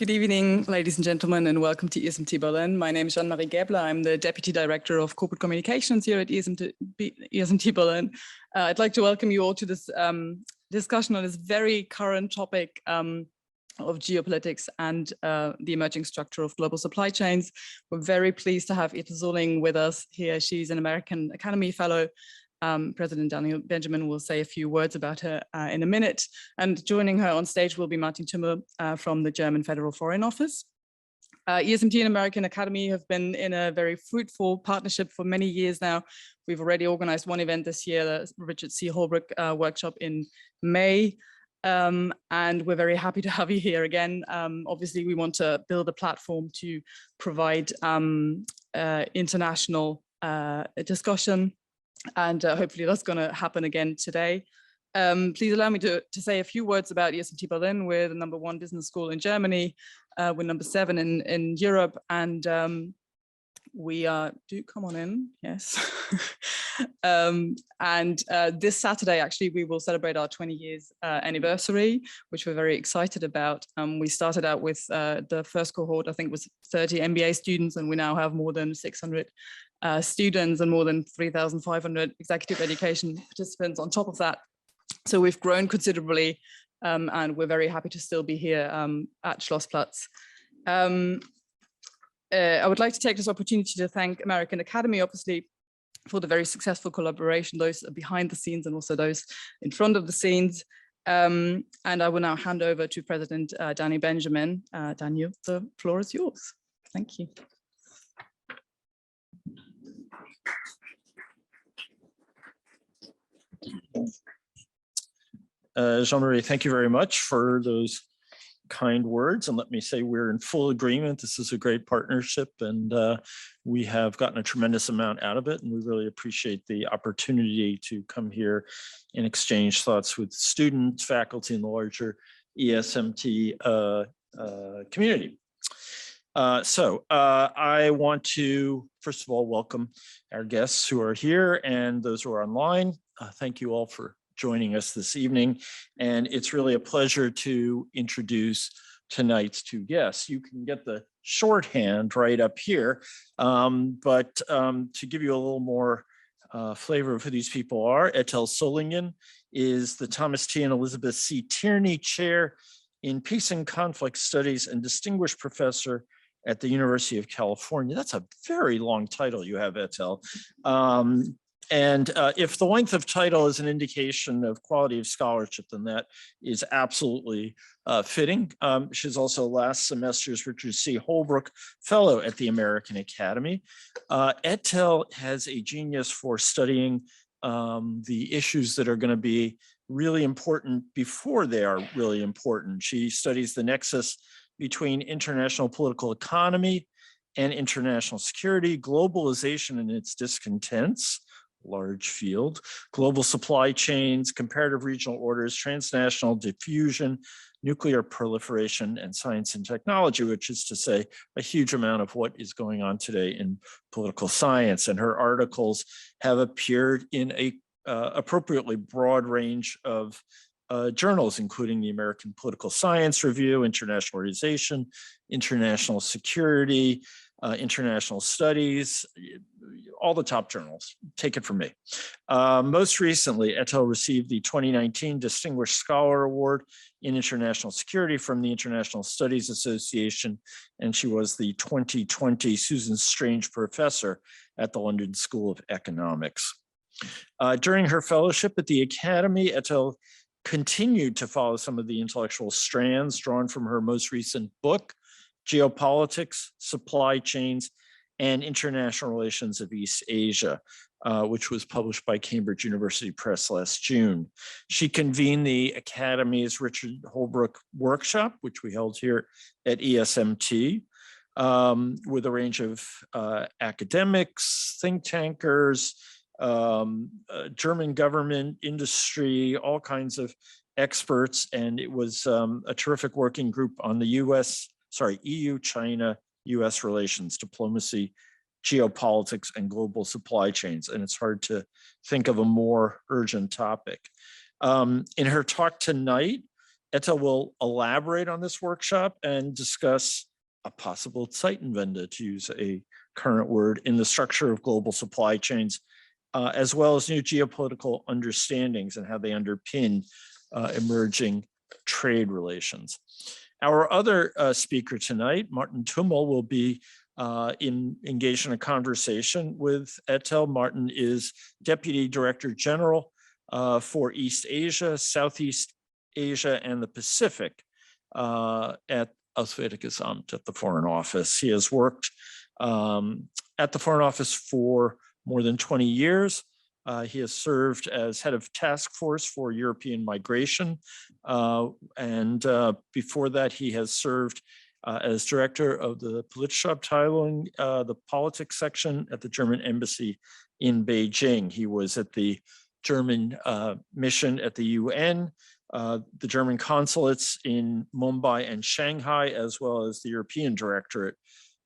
Good evening, ladies and gentlemen, and welcome to ESMT Berlin. My name is Jeanne-Marie Gäbler. I'm the Deputy Director of Corporate Communications here at ESMT Berlin. I'd like to welcome you all to this discussion on this very current topic of geopolitics and the emerging structure of global supply chains. We're very pleased to have Etel Solingen with us here. She's an American Academy Fellow. President Daniel Benjamin will say a few words about her in a minute. And joining her on stage will be Martin Thümmel from the German Federal Foreign Office. ESMT and American Academy have been in a very fruitful partnership for many years now. We've already organized one event this year, the Richard C. Holbrooke workshop in May. And we're very happy to have you here again. Obviously, we want to build a platform to provide international discussion. And hopefully that's going to happen again today. Please allow me to say a few words about ESMT Berlin. We're the #1 business school in Germany. We're #7 in Europe. And we do come on in, yes. This Saturday, actually, we will celebrate our 20 years anniversary, which we're very excited about. We started out with the first cohort, I think was 30 MBA students, and we now have more than 600 students and more than 3,500 executive education participants on top of that. So we've grown considerably, and we're very happy to still be here at Schlossplatz. I would like to take this opportunity to thank American Academy, obviously, for the very successful collaboration, those behind the scenes and also those in front of the scenes. And I will now hand over to President Daniel Benjamin. Daniel, the floor is yours. Thank you. Jean-Marie, thank you very much for those kind words. And let me say we're in full agreement. This is a great partnership, and we have gotten a tremendous amount out of it. And we really appreciate the opportunity to come here and exchange thoughts with students, faculty, and the larger ESMT community. I want to, first of all, welcome our guests who are here and those who are online. Thank you all for joining us this evening. And it's really a pleasure to introduce tonight's two guests. You can get the shorthand right up here, but to give you a little more flavor of who these people are, Etel Solingen is the Thomas T. and Elizabeth C. Tierney Chair in Peace and Conflict Studies and Distinguished Professor at the University of California. That's a very long title you have, Etel. If the length of title is an indication of quality of scholarship, then that is absolutely fitting. She's also last semester's Richard C. Holbrooke Fellow at the American Academy. Etel has a genius for studying the issues that are going to be really important before they are really important. She studies the nexus between international political economy and international security, globalization and its discontents, large field, global supply chains, comparative regional orders, transnational diffusion, nuclear proliferation, and science and technology, which is to say a huge amount of what is going on today in political science. And her articles have appeared in a appropriately broad range of journals, including the American Political Science Review, International Organization, International Security, International Studies, all the top journals. Take it from me. Most recently, Etel received the 2019 Distinguished Scholar Award in International Security from the International Studies Association, and she was the 2020 Susan Strange Professor at the London School of Economics. During her fellowship at the Academy, Etel continued to follow some of the intellectual strands drawn from her most recent book, Geopolitics, Supply Chains, and International Relations of East Asia, which was published by Cambridge University Press last June. She convened the Academy's Richard Holbrooke workshop, which we held here at ESMT, with a range of academics, think tankers, German government, industry, all kinds of experts. And it was a terrific working group on the EU-China US relations, diplomacy, geopolitics, and global supply chains. And it's hard to think of a more urgent topic. In her talk tonight, Etel will elaborate on this workshop and discuss a possible Zeitenwende, to use a current word, in the structure of global supply chains, as well as new geopolitical understandings and how they underpin emerging trade relations. Our other speaker tonight, Martin Thümmel, will be engaged in a conversation with Etel. Martin is Deputy Director General for East Asia, Southeast Asia, and the Pacific at Auswärtiges Amt, at the Foreign Office. He has worked at the Foreign Office for more than 20 years. He has served as head of task force for European migration. And before that, he has served as director of the Politische the politics section at the German embassy in Beijing. He was at the German mission at the UN, the German consulates in Mumbai and Shanghai, as well as the European Directorate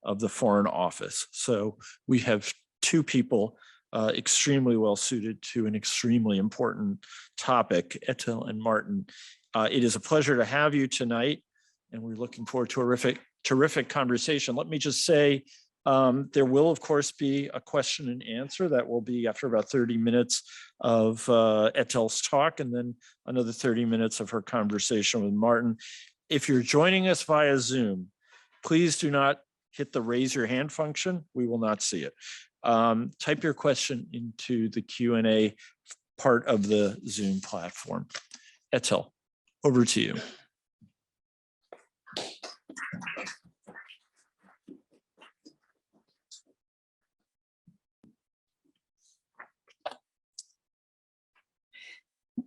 of the Foreign Office. So we have two people extremely well suited to an extremely important topic, Etel and Martin. It is a pleasure to have you tonight, and we're looking forward to a terrific conversation. Let me just say, there will, of course, be a question and answer that will be after about 30 minutes of Etel's talk, and then another 30 minutes of her conversation with Martin. If you're joining us via Zoom, please do not hit the raise your hand function. We will not see it. Type your question into the Q&A part of the Zoom platform. Etel, over to you.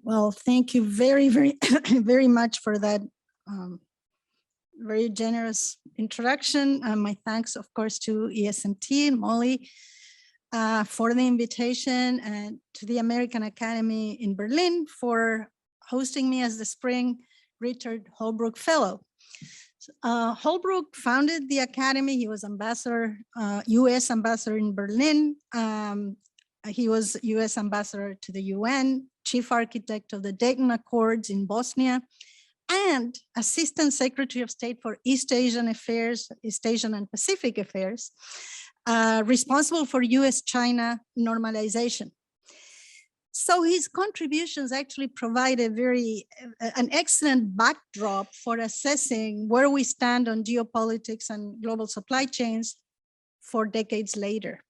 Well, thank you very, very much for that very generous introduction. My thanks, of course, to ESMT and Molly for the invitation, and to the American Academy in Berlin for hosting me as the Spring Richard Holbrooke Fellow. Holbrooke founded the Academy. He was ambassador, US ambassador in Berlin. He was US ambassador to the UN, chief architect of the Dayton Accords in Bosnia, and assistant secretary of state for East Asian affairs, East Asian and Pacific affairs, responsible for US-China normalization. So his contributions actually provide an excellent backdrop for assessing where we stand on geopolitics and global supply chains for decades later.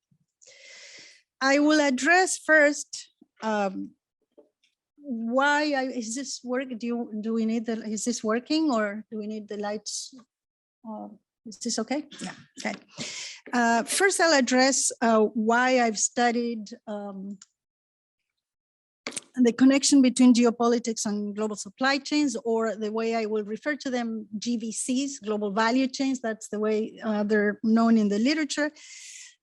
I will address first is this work? Do we need is this working, or do we need the lights? Is this okay? Yeah, okay. First, I'll address why I've studied the connection between geopolitics and global supply chains, or the way I will refer to them, GVCs, global value chains. That's the way they're known in the literature.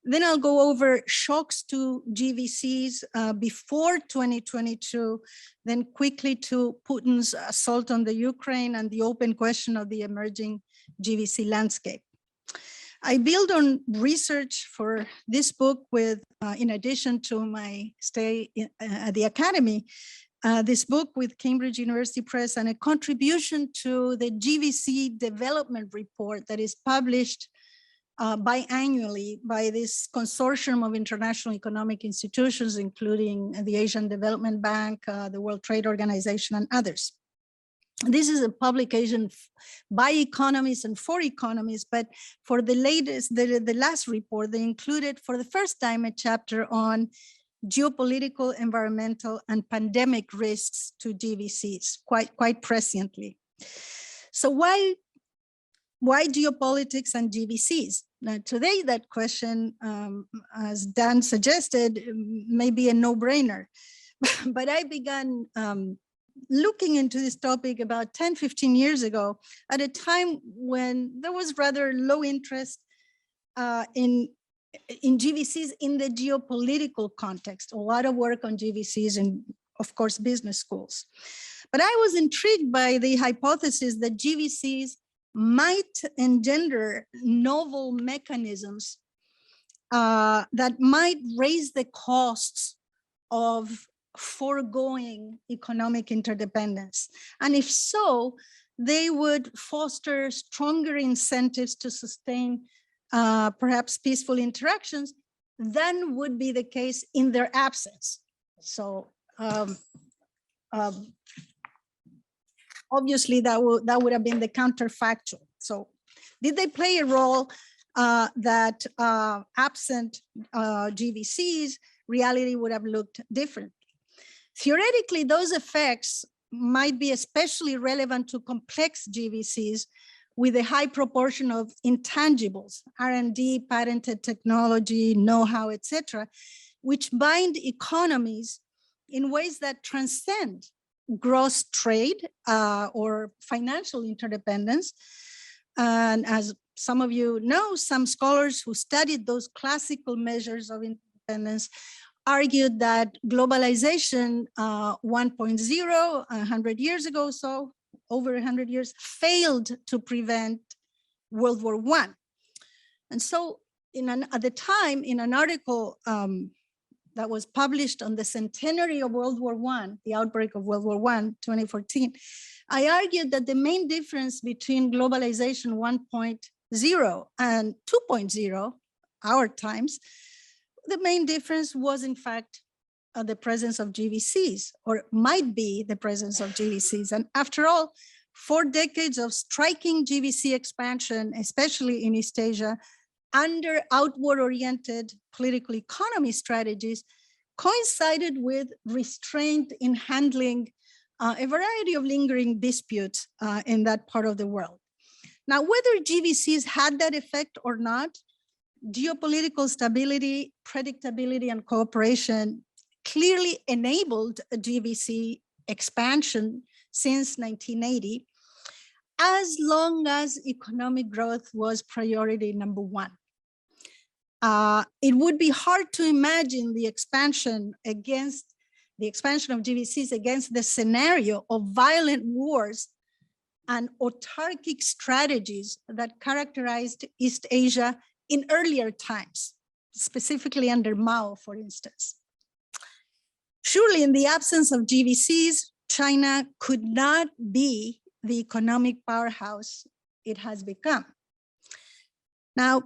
Then I'll go over shocks to GVCs before 2022, then quickly to Putin's assault on the Ukraine and the open question of the emerging GVC landscape. I build on research for this book with, in addition to my stay at the Academy, this book with Cambridge University Press, and a contribution to the GVC development report that is published biannually by this consortium of international economic institutions, including the Asian Development Bank, the World Trade Organization, and others. This is a publication by economists and for economists, but for the latest, the last report, they included for the first time a chapter on geopolitical, environmental, and pandemic risks to GVCs, quite presciently. So why geopolitics and GVCs? Now, today, that question, as Dan suggested, may be a no-brainer, but I began looking into this topic about 10, 15 years ago, at a time when there was rather low interest in GVCs in the geopolitical context, a lot of work on GVCs in, of course, business schools. But I was intrigued by the hypothesis that GVCs might engender novel mechanisms that might raise the costs of foregoing economic interdependence? And if so, they would foster stronger incentives to sustain perhaps peaceful interactions than would be the case in their absence. So obviously that would have been the counterfactual. So did they play a role that absent GVCs, reality would have looked different? Theoretically, those effects might be especially relevant to complex GVCs with a high proportion of intangibles, R&D, patented technology, know-how, etc., which bind economies in ways that transcend gross trade or financial interdependence. And as some of you know, some scholars who studied those classical measures of independence argued that globalization 1.0, 100 years ago, so over 100 years, failed to prevent World War I. And so at the time, in an article that was published on the centenary of World War I, the outbreak of World War I, 2014, I argued that the main difference between globalization 1.0 and 2.0, our times, the main difference was in fact the presence of GVCs, or might be the presence of GVCs. And after all, 4 decades of striking GVC expansion, especially in East Asia, under outward-oriented political economy strategies, coincided with restraint in handling a variety of lingering disputes in that part of the world. Now, whether GVCs had that effect or not, geopolitical stability, predictability, and cooperation clearly enabled a GVC expansion since 1980, as long as economic growth was priority number 1. It would be hard to imagine the expansion of GVCs against the scenario of violent wars and autarkic strategies that characterized East Asia in earlier times, specifically under Mao, for instance. Surely, in the absence of GVCs, China could not be the economic powerhouse it has become. Now,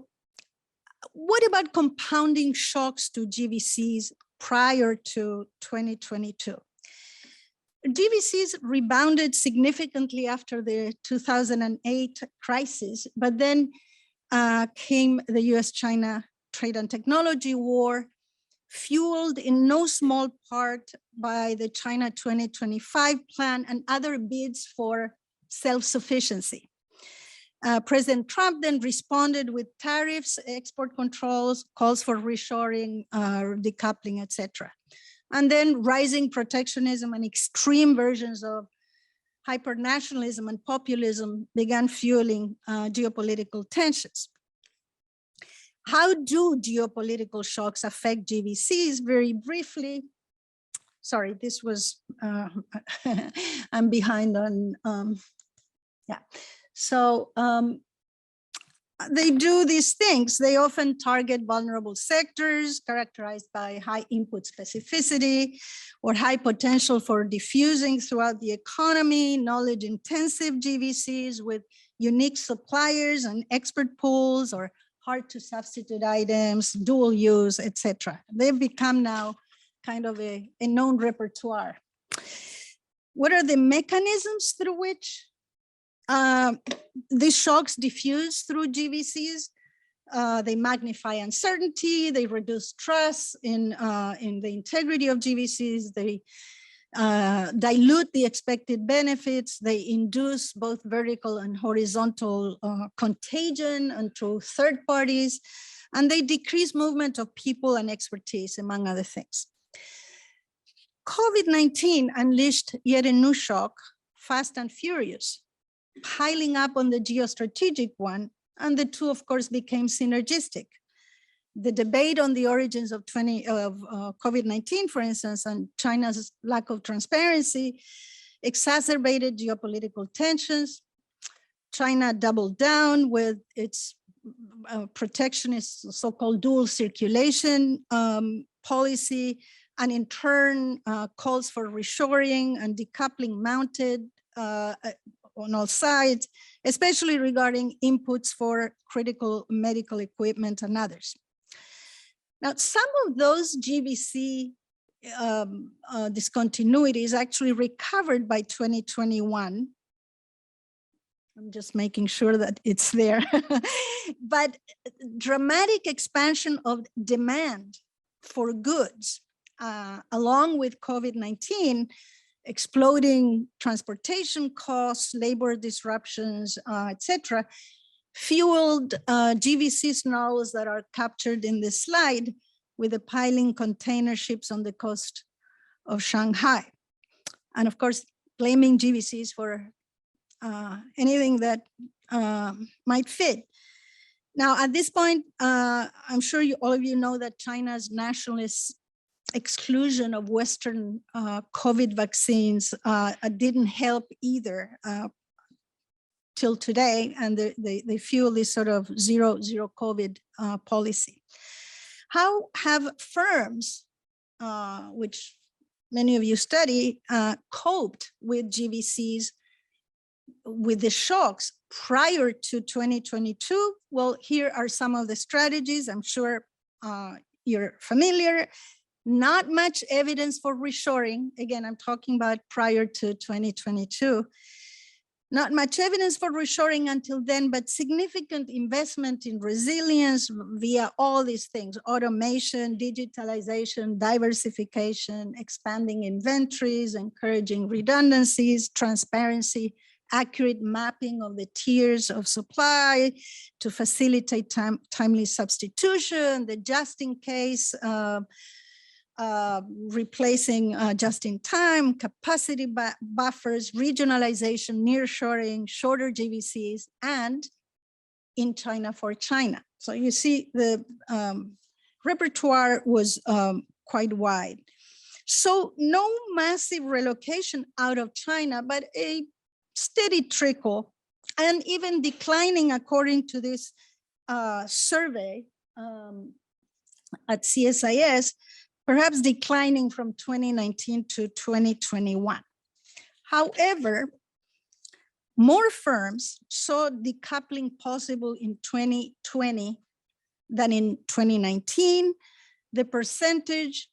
what about compounding shocks to GVCs prior to 2022? GVCs rebounded significantly after the 2008 crisis, but then came the US-China trade and technology war, fueled in no small part by the China 2025 plan and other bids for self-sufficiency. President Trump then responded with tariffs, export controls, calls for reshoring, decoupling, etc. And then rising protectionism and extreme versions of hypernationalism and populism began fueling geopolitical tensions. How do geopolitical shocks affect GVCs? Very briefly, sorry, this was, I'm behind on, yeah. So they do these things. They often target vulnerable sectors characterized by high input specificity or high potential for diffusing throughout the economy, knowledge intensive GVCs with unique suppliers and expert pools, or hard to substitute items, dual use, etc. They've become now kind of a known repertoire. What are the mechanisms through which these shocks diffuse through GVCs? They magnify uncertainty, they reduce trust in the integrity of GVCs, they dilute the expected benefits, they induce both vertical and horizontal contagion unto third parties, and they decrease movement of people and expertise, among other things. COVID-19 unleashed yet a new shock, fast and furious, piling up on the geostrategic one, and the two, of course, became synergistic. The debate on the origins of COVID-19, for instance, and China's lack of transparency exacerbated geopolitical tensions. China doubled down with its protectionist so-called dual circulation policy, and in turn calls for reshoring and decoupling mounted on all sides, especially regarding inputs for critical medical equipment and others. Now, some of those GVC discontinuities actually recovered by 2021. I'm just making sure that it's there. But dramatic expansion of demand for goods, along with COVID-19, exploding transportation costs, labor disruptions, etc., fueled GVC snarls that are captured in this slide with the piling container ships on the coast of Shanghai. And of course, blaming GVCs for anything that might fit. Now, at this point, I'm sure all of you know that China's nationalist exclusion of Western COVID vaccines didn't help either till today, and they fuel this sort of zero COVID policy. How have firms, which many of you study, coped with GVCs, with the shocks prior to 2022? Well, here are some of the strategies. I'm sure you're familiar. Not much evidence for reshoring. Again, I'm talking about prior to 2022. Not much evidence for reshoring until then, but significant investment in resilience via all these things: automation, digitalization, diversification, expanding inventories, encouraging redundancies, transparency, accurate mapping of the tiers of supply to facilitate timely substitution, the just in case, replacing just in time, capacity buffers, regionalization, nearshoring, shorter GVCs, and in China for China. So you see the repertoire was quite wide. So no massive relocation out of China, but a steady trickle, and even declining according to this survey at CSIS, perhaps declining from 2019 to 2021. However, more firms saw decoupling possible in 2020 than in 2019. The percentage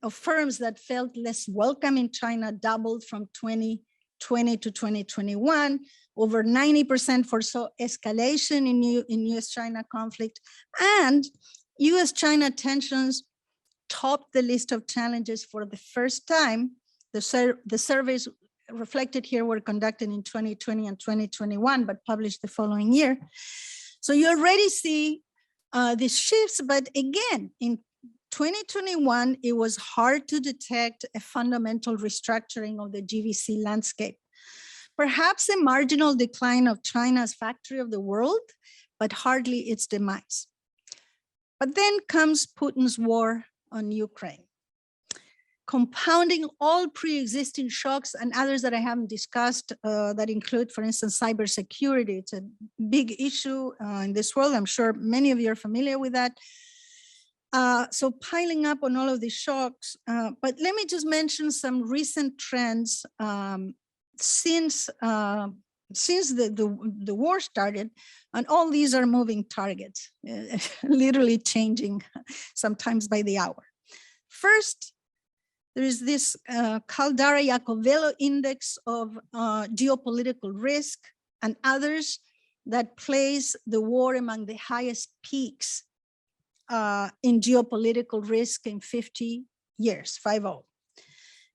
of firms that felt less welcome in China doubled from 2020 to 2021. Over 90% foresaw escalation in US-China conflict, and US-China tensions topped the list of challenges for the first time. The surveys reflected here were conducted in 2020 and 2021, but published the following year. So you already see these shifts, but again, in 2021, it was hard to detect a fundamental restructuring of the GVC landscape. Perhaps a marginal decline of China's factory of the world, but hardly its demise. But then comes Putin's war on Ukraine, compounding all pre-existing shocks and others that I haven't discussed that include, for instance, cybersecurity. It's a big issue in this world. I'm sure many of you are familiar with that. So piling up on all of these shocks, but let me just mention some recent trends since the war started, and all these are moving targets, literally changing sometimes by the hour. First, there is this Caldara-Iacovello index of geopolitical risk and others that place the war among the highest peaks in geopolitical risk in 50 years, 5-0.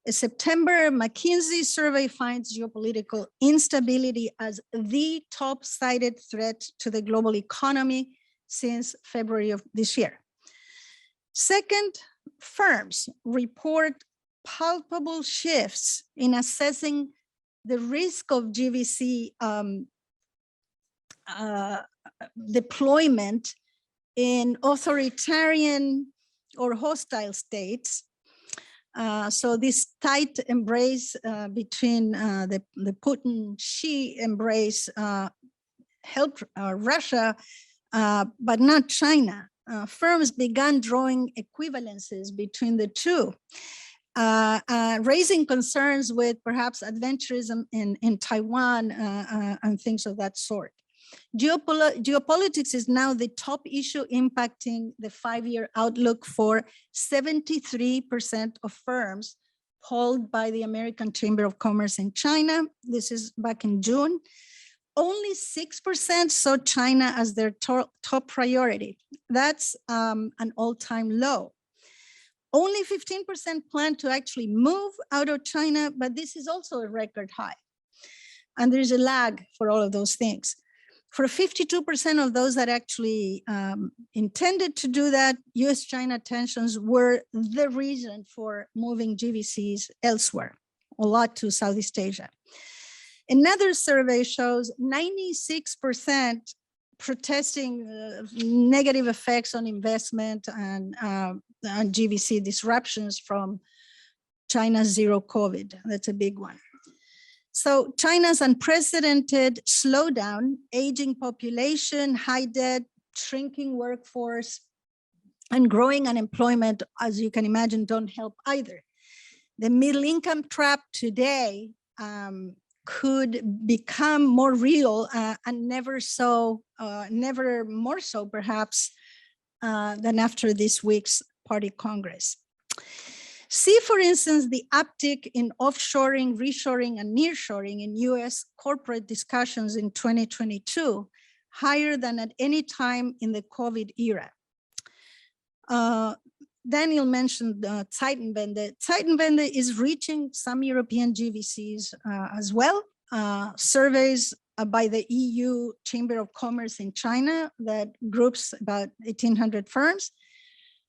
A September McKinsey survey finds geopolitical instability as the top cited threat to the global economy since February of this year. Second, firms report palpable shifts in assessing the risk of GVC deployment in authoritarian or hostile states. So this tight embrace between the Putin-Xi embrace helped Russia, but not China. firms began drawing equivalences between the two, raising concerns with perhaps adventurism in Taiwan and things of that sort. Geopolitics is now the top issue impacting the 5-year outlook for 73% of firms polled by the American Chamber of Commerce in China. This is back in June. Only 6% saw China as their top priority. That's an all-time low. Only 15% plan to actually move out of China, but this is also a record high. And there's a lag for all of those things. For 52% of those that actually intended to do that, US-China tensions were the reason for moving GVCs elsewhere, a lot to Southeast Asia. Another survey shows 96% protesting negative effects on investment and GVC disruptions from China's zero COVID. That's a big one. So China's unprecedented slowdown, aging population, high debt, shrinking workforce, and growing unemployment, as you can imagine, don't help either. The middle income trap today could become more real and never more so perhaps than after this week's Party Congress. See, for instance, the uptick in offshoring, reshoring, and nearshoring in US corporate discussions in 2022, higher than at any time in the COVID era. Daniel mentioned Zeitenwende. Zeitenwende is reaching some European GVCs as well. Surveys by the EU Chamber of Commerce in China that groups about 1,800 firms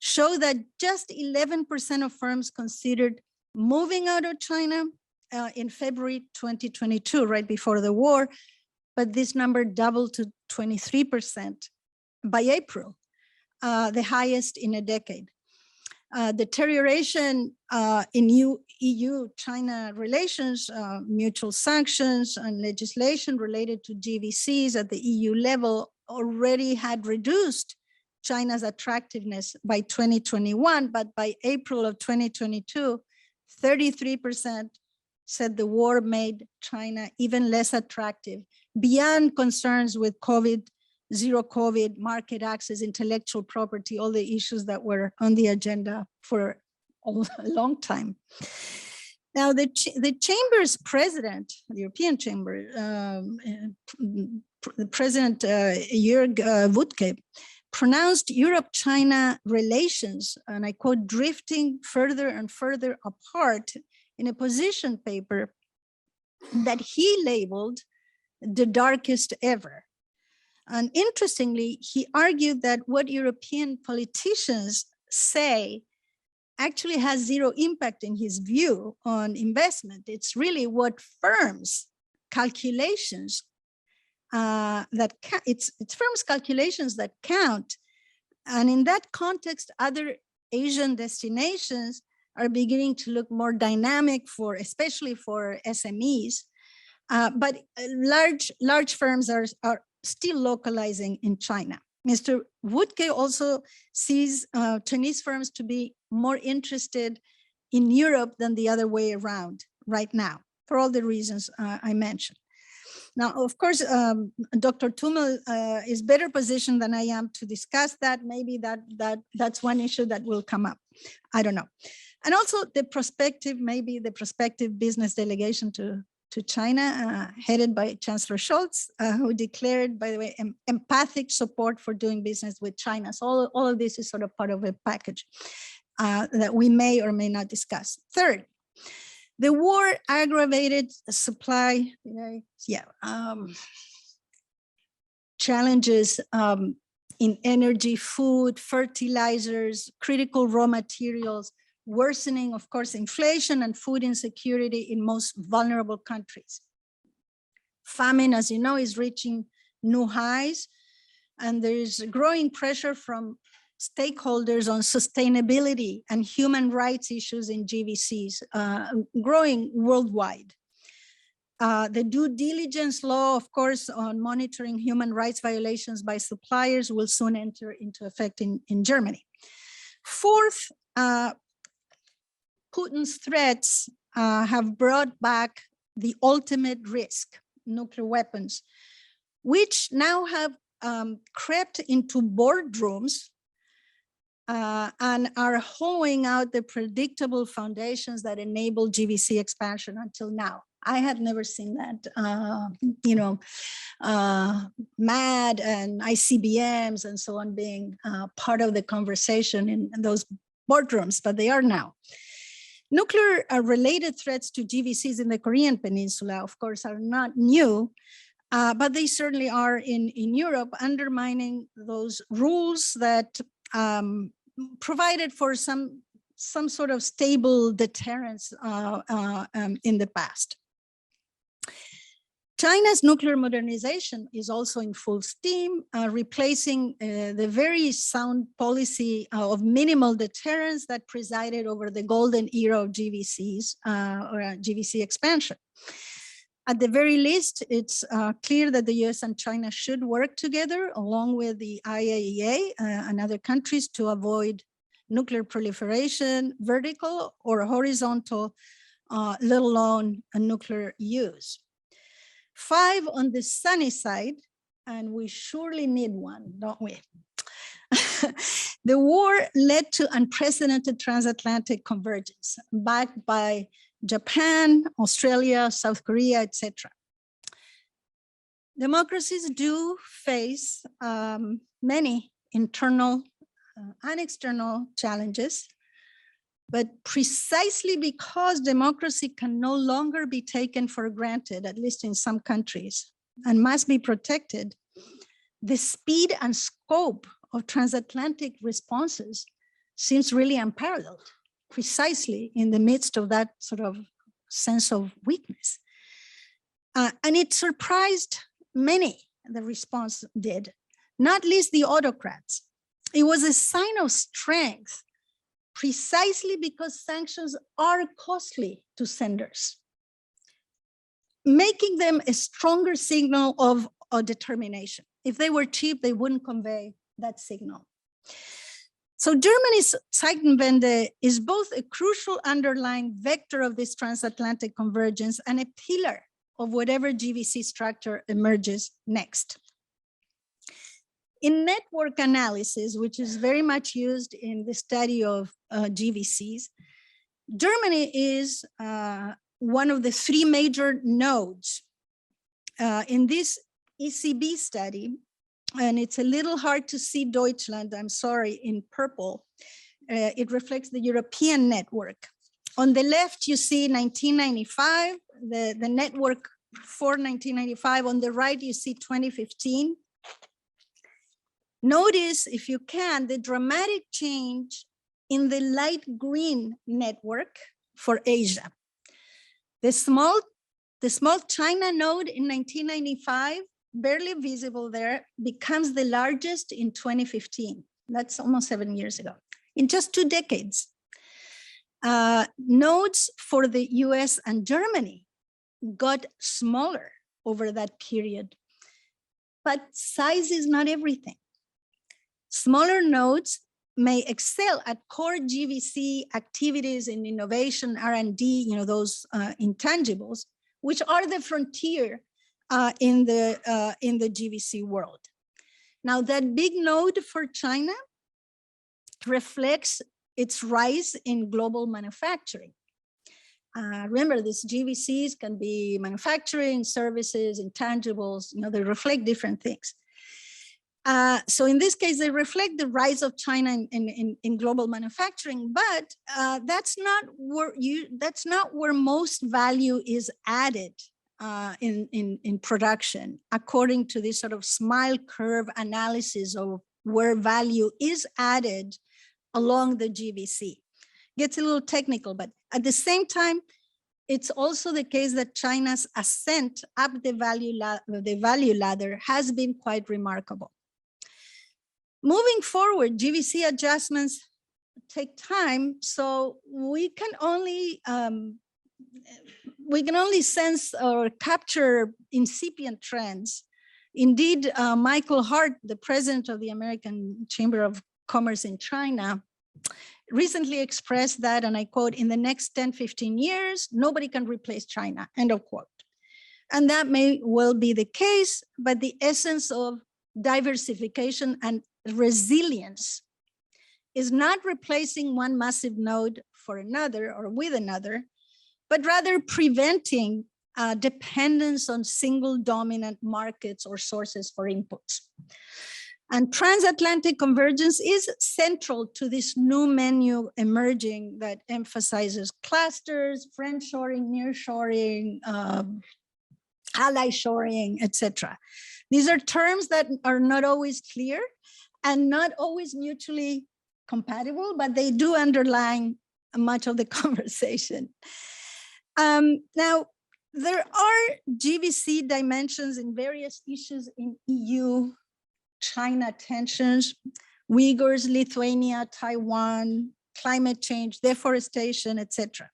show that just 11% of firms considered moving out of China in February 2022, right before the war, but this number doubled to 23% by April, the highest in a decade. Deterioration in EU-China relations, mutual sanctions and legislation related to GVCs at the EU level already had reduced China's attractiveness by 2021, but by April of 2022, 33% said the war made China even less attractive, beyond concerns with COVID, zero COVID, market access, intellectual property, all the issues that were on the agenda for a long time. Now, the Chamber's president, the European Chamber, the President Jörg Wuttke, pronounced Europe-China relations, and I quote, drifting further and further apart in a position paper that he labeled the darkest ever. And interestingly, he argued that what European politicians say actually has zero impact in his view on investment. It's really what firms' calculations it's firms' calculations that count. And in that context, other Asian destinations are beginning to look more dynamic especially for SMEs. But large firms are still localizing in China. Mr. Wuttke also sees Chinese firms to be more interested in Europe than the other way around right now, for all the reasons I mentioned. Now, of course, Dr. Thümmel is better positioned than I am to discuss that. Maybe that's one issue that will come up. I don't know. And also the prospective business delegation to China, headed by Chancellor Scholz, who declared, by the way, empathic support for doing business with China. So all of this is sort of part of a package that we may or may not discuss. Third, the war aggravated supply challenges in energy, food, fertilizers, critical raw materials, worsening, of course, inflation and food insecurity in most vulnerable countries. Famine, as you know, is reaching new highs, and there is growing pressure from stakeholders on sustainability and human rights issues in GVCs, growing worldwide. The due diligence law, of course, on monitoring human rights violations by suppliers will soon enter into effect in Germany. Fourth, Putin's threats have brought back the ultimate risk, nuclear weapons, which now have crept into boardrooms and are hollowing out the predictable foundations that enable GVC expansion until now. I had never seen that, MAD and ICBMs and so on being part of the conversation in those boardrooms, but they are now. Nuclear related threats to GVCs in the Korean Peninsula, of course, are not new, but they certainly are in Europe, undermining those rules that provided for some sort of stable deterrence in the past. China's nuclear modernization is also in full steam, replacing the very sound policy of minimal deterrence that presided over the golden era of GVCs or GVC expansion. At the very least, it's clear that the US and China should work together along with the IAEA and other countries to avoid nuclear proliferation, vertical or horizontal, let alone a nuclear use. 5, on the sunny side, and we surely need one, don't we? The war led to unprecedented transatlantic convergence, backed by Japan, Australia, South Korea, etc. Democracies do face many internal and external challenges, but precisely because democracy can no longer be taken for granted, at least in some countries, and must be protected, the speed and scope of transatlantic responses seems really unparalleled, precisely in the midst of that sort of sense of weakness. And it surprised many, the response did, not least the autocrats. It was a sign of strength, precisely because sanctions are costly to senders, making them a stronger signal of determination. If they were cheap, they wouldn't convey that signal. So Germany's Zeitenwende is both a crucial underlying vector of this transatlantic convergence and a pillar of whatever GVC structure emerges next. In network analysis, which is very much used in the study of GVCs, Germany is one of the 3 major nodes. In this ECB study, and it's a little hard to see Deutschland, I'm sorry, in purple, it reflects the European network. On the left, you see 1995, the network for 1995. On the right, you see 2015. Notice, if you can, the dramatic change in the light green network for Asia. The small China node in 1995, barely visible there, becomes the largest in 2015. That's almost 7 years ago, in just 2 decades. Nodes for the US and Germany got smaller over that period, but size is not everything. Smaller nodes may excel at core GVC activities in innovation, R&D, those intangibles, which are the frontier in the GVC world. Now, that big node for China reflects its rise in global manufacturing. Remember, these GVCs can be manufacturing, services, intangibles, they reflect different things. So in this case, they reflect the rise of China in global manufacturing, but that's not where most value is added in production, according to this sort of smile curve analysis of where value is added along the GVC. Gets a little technical, but at the same time, it's also the case that China's ascent up the value ladder has been quite remarkable. Moving forward, GVC adjustments take time, so we can only we can only sense or capture incipient trends. Indeed, Michael Hart, the president of the American Chamber of Commerce in China, recently expressed that, and I quote, "In the next 10, 15 years, nobody can replace China," end of quote. And that may well be the case, but the essence of diversification and resilience is not replacing one massive node for another or with another, but rather preventing dependence on single dominant markets or sources for inputs. And transatlantic convergence is central to this new menu emerging that emphasizes clusters, friendshoring, nearshoring, ally shoring, etc. These are terms that are not always clear and not always mutually compatible, but they do underline much of the conversation. Now, there are GVC dimensions in various issues in EU-China tensions, Uyghurs, Lithuania, Taiwan, climate change, deforestation, etc.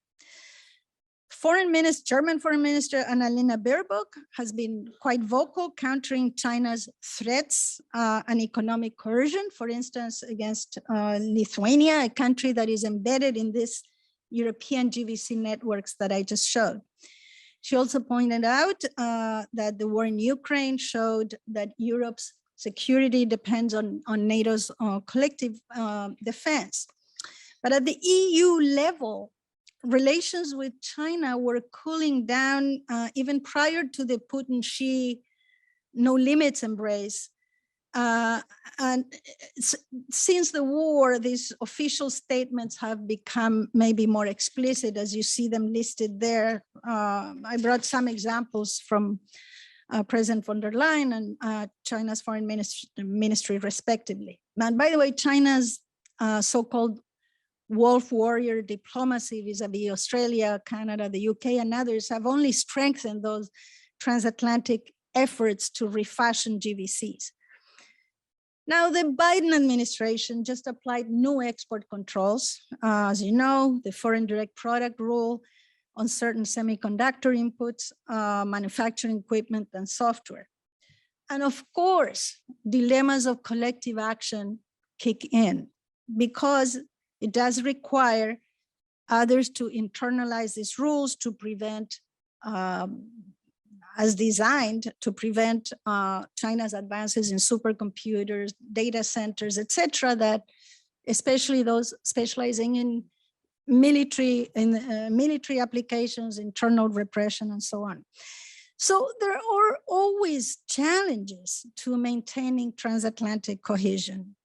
German Foreign Minister Annalena Baerbock has been quite vocal, countering China's threats and economic coercion, for instance, against Lithuania, a country that is embedded in this European GVC networks that I just showed. She also pointed out that the war in Ukraine showed that Europe's security depends on NATO's collective defense. But at the EU level, relations with China were cooling down even prior to the Putin-Xi no limits embrace. And since the war, these official statements have become maybe more explicit, as you see them listed there. I brought some examples from President von der Leyen and China's foreign ministry respectively. And by the way, China's so-called wolf warrior diplomacy vis-a-vis Australia, Canada, the UK, and others have only strengthened those transatlantic efforts to refashion GVCs. Now, the Biden administration just applied new export controls. As you know, the foreign direct product rule on certain semiconductor inputs, manufacturing equipment, and software. And of course, dilemmas of collective action kick in because it does require others to internalize these rules to prevent, as designed, to prevent China's advances in supercomputers, data centers, etc., that especially those specializing in military applications, internal repression, and so on. So there are always challenges to maintaining transatlantic cohesion.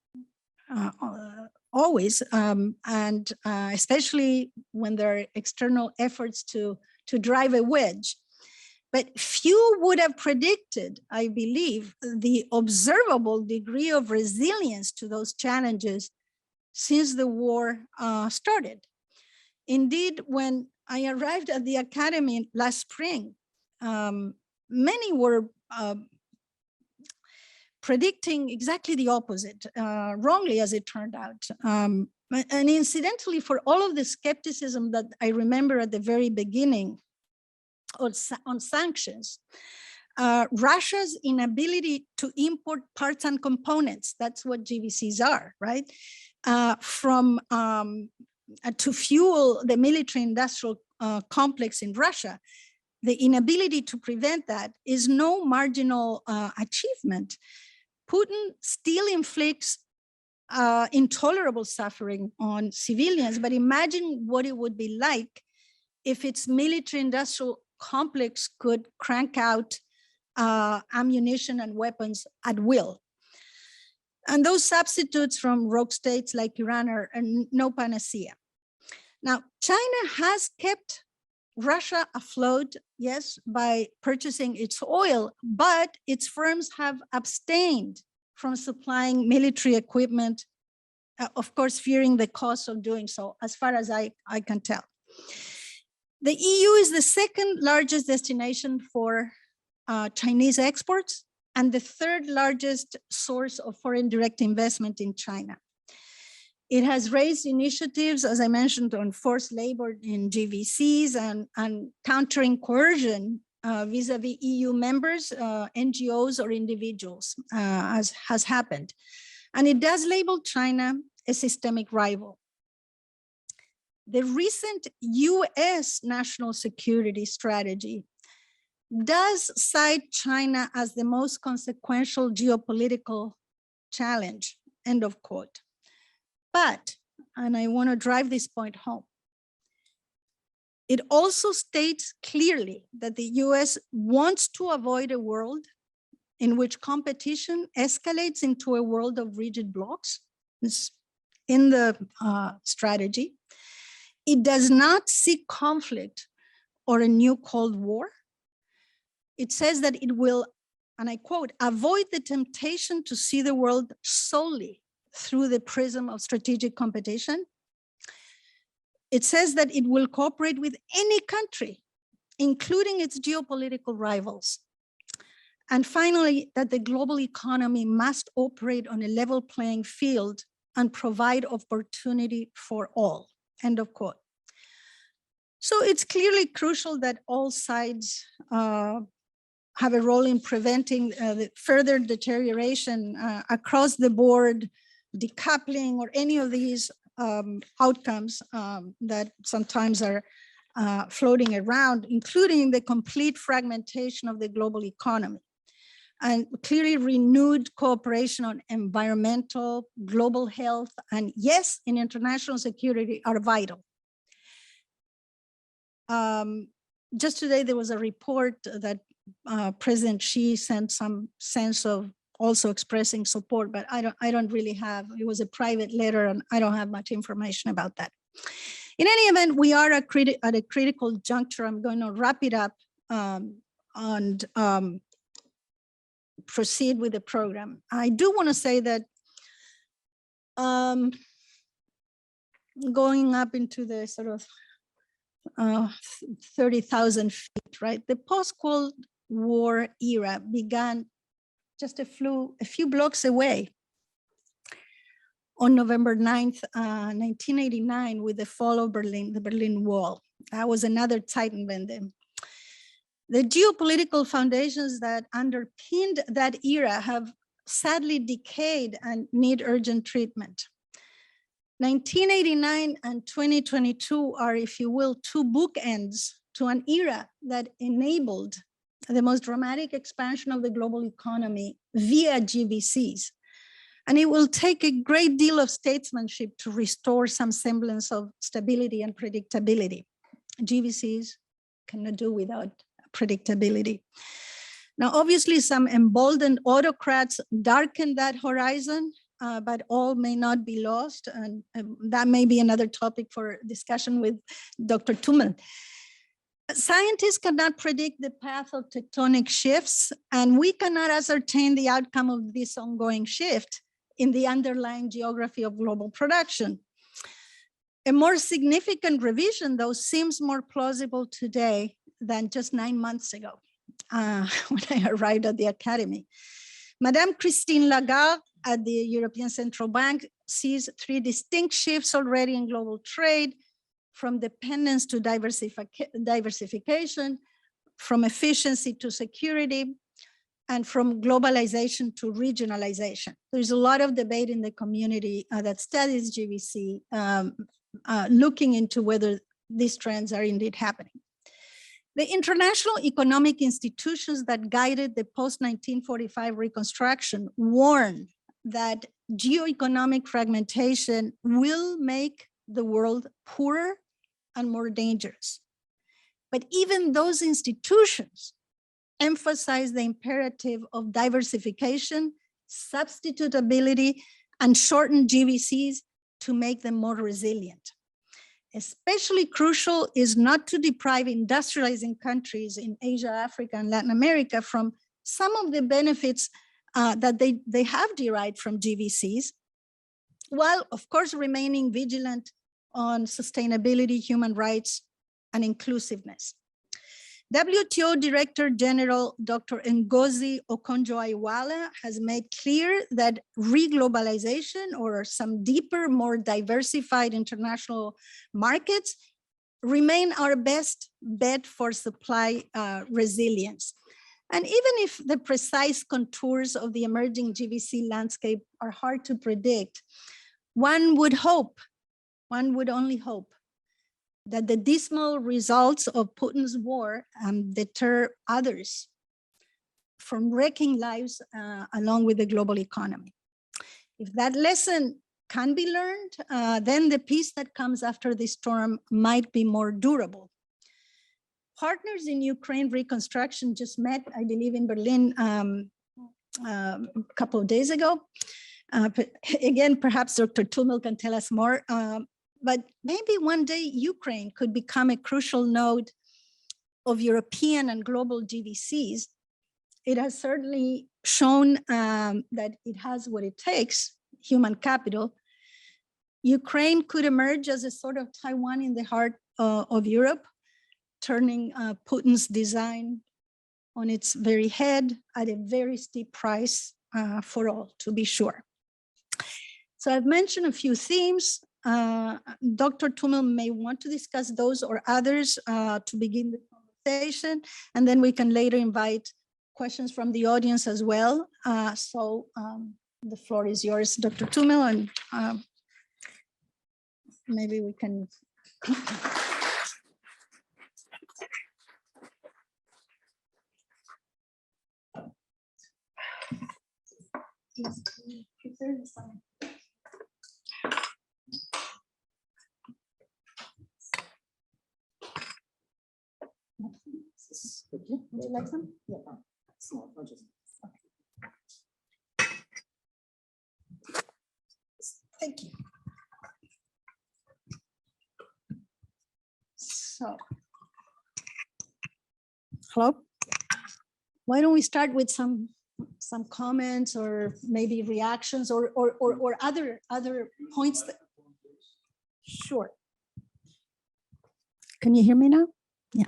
Always, and especially when there are external efforts to drive a wedge. But few would have predicted, I believe, the observable degree of resilience to those challenges since the war started. Indeed, when I arrived at the academy last spring, many were predicting exactly the opposite, wrongly as it turned out. And incidentally, for all of the skepticism that I remember at the very beginning on sanctions, Russia's inability to import parts and components, that's what GVCs are, right? To fuel the military industrial complex in Russia, the inability to prevent that is no marginal achievement. Putin still inflicts intolerable suffering on civilians, but imagine what it would be like if its military industrial complex could crank out ammunition and weapons at will. And those substitutes from rogue states like Iran are no panacea. Now, China has kept Russia afloat, yes, by purchasing its oil, but its firms have abstained from supplying military equipment, of course, fearing the cost of doing so, as far as I can tell. The EU is the second largest destination for Chinese exports and the third largest source of foreign direct investment in China. It has raised initiatives, as I mentioned, on forced labor in GVCs and countering coercion vis-a-vis EU members, NGOs or individuals, as has happened. And it does label China a systemic rival. The recent US national security strategy does cite China as the most consequential geopolitical challenge, end of quote. But, and I want to drive this point home, it also states clearly that the US wants to avoid a world in which competition escalates into a world of rigid blocks. It's in the strategy. It does not seek conflict or a new Cold War. It says that it will, and I quote, avoid the temptation to see the world solely through the prism of strategic competition. It says that it will cooperate with any country, including its geopolitical rivals. And finally, that the global economy must operate on a level playing field and provide opportunity for all, end of quote. So it's clearly crucial that all sides have a role in preventing the further deterioration across the board, decoupling, or any of these outcomes that sometimes are floating around, including the complete fragmentation of the global economy. And clearly renewed cooperation on environmental, global health, and yes, in international security are vital. Just today, there was a report that President Xi sent some sense of also expressing support, but I don't really have, it was a private letter and I don't have much information about that. In any event, we are at a critical juncture. I'm going to wrap it up and proceed with the program. I do want to say that going up into the sort of 30,000 feet, right? The post-Cold War era began just a few blocks away on November 9th, 1989, with the fall of Berlin, the Berlin Wall. That was another Zeitenwende. The geopolitical foundations that underpinned that era have sadly decayed and need urgent treatment. 1989 and 2022 are, if you will, two bookends to an era that enabled the most dramatic expansion of the global economy via GVCs. And it will take a great deal of statesmanship to restore some semblance of stability and predictability. GVCs cannot do without predictability. Now, obviously, some emboldened autocrats darken that horizon, but all may not be lost. And that may be another topic for discussion with Dr. Thümmel. Scientists cannot predict the path of tectonic shifts, and we cannot ascertain the outcome of this ongoing shift in the underlying geography of global production. A more significant revision, though, seems more plausible today than just 9 months ago when I arrived at the academy. Madame Christine Lagarde at the European Central Bank sees 3 distinct shifts already in global trade, from dependence to diversification, from efficiency to security, and from globalization to regionalization. There's a lot of debate in the community that studies GVC, looking into whether these trends are indeed happening. The international economic institutions that guided the post-1945 reconstruction warn that geoeconomic fragmentation will make the world poorer and more dangerous. But even those institutions emphasize the imperative of diversification, substitutability, and shortened GVCs to make them more resilient. Especially crucial is not to deprive industrializing countries in Asia, Africa, and Latin America from some of the benefits that they have derived from GVCs, while of course remaining vigilant on sustainability, human rights, and inclusiveness. WTO Director General Dr. Ngozi Okonjo-Iweala has made clear that reglobalization or some deeper, more diversified international markets remain our best bet for supply resilience. And even if the precise contours of the emerging GVC landscape are hard to predict, one would only hope that the dismal results of Putin's war deter others from wrecking lives along with the global economy. If that lesson can be learned, then the peace that comes after the storm might be more durable. Partners in Ukraine reconstruction just met, I believe, in Berlin a couple of days ago. Again, perhaps Dr. Thümmel can tell us more. But maybe one day Ukraine could become a crucial node of European and global GVCs. It has certainly shown that it has what it takes, human capital. Ukraine could emerge as a sort of Taiwan in the heart of Europe, turning Putin's design on its very head at a very steep price for all, to be sure. So I've mentioned a few themes. Dr. Thümmel may want to discuss those or others to begin the conversation, and then we can later invite questions from the audience as well. So the floor is yours, Dr. Thümmel, and maybe we can. Would you like some? Yeah. Thank you. So, hello. Why don't we start with some comments or maybe reactions or other points that, sure. Can you hear me now? Yeah.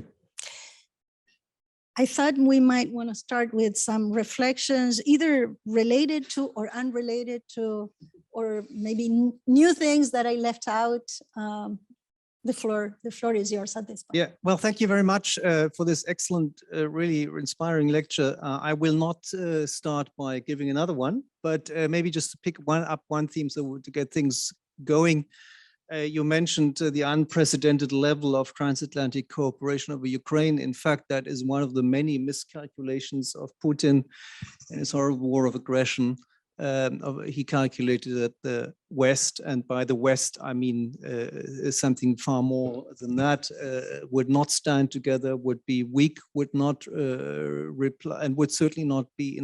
I thought we might want to start with some reflections, either related to or unrelated to, or maybe new things that I left out. The floor is yours at this point. Yeah, well, thank you very much for this excellent, really inspiring lecture. I will not start by giving another one, but maybe just to pick one theme so to get things going. You mentioned the unprecedented level of transatlantic cooperation over Ukraine. In fact, that is one of the many miscalculations of Putin in his horrible war of aggression. He calculated that the West, and by the West, I mean something far more than that, would not stand together, would be weak, would not reply, and would certainly not be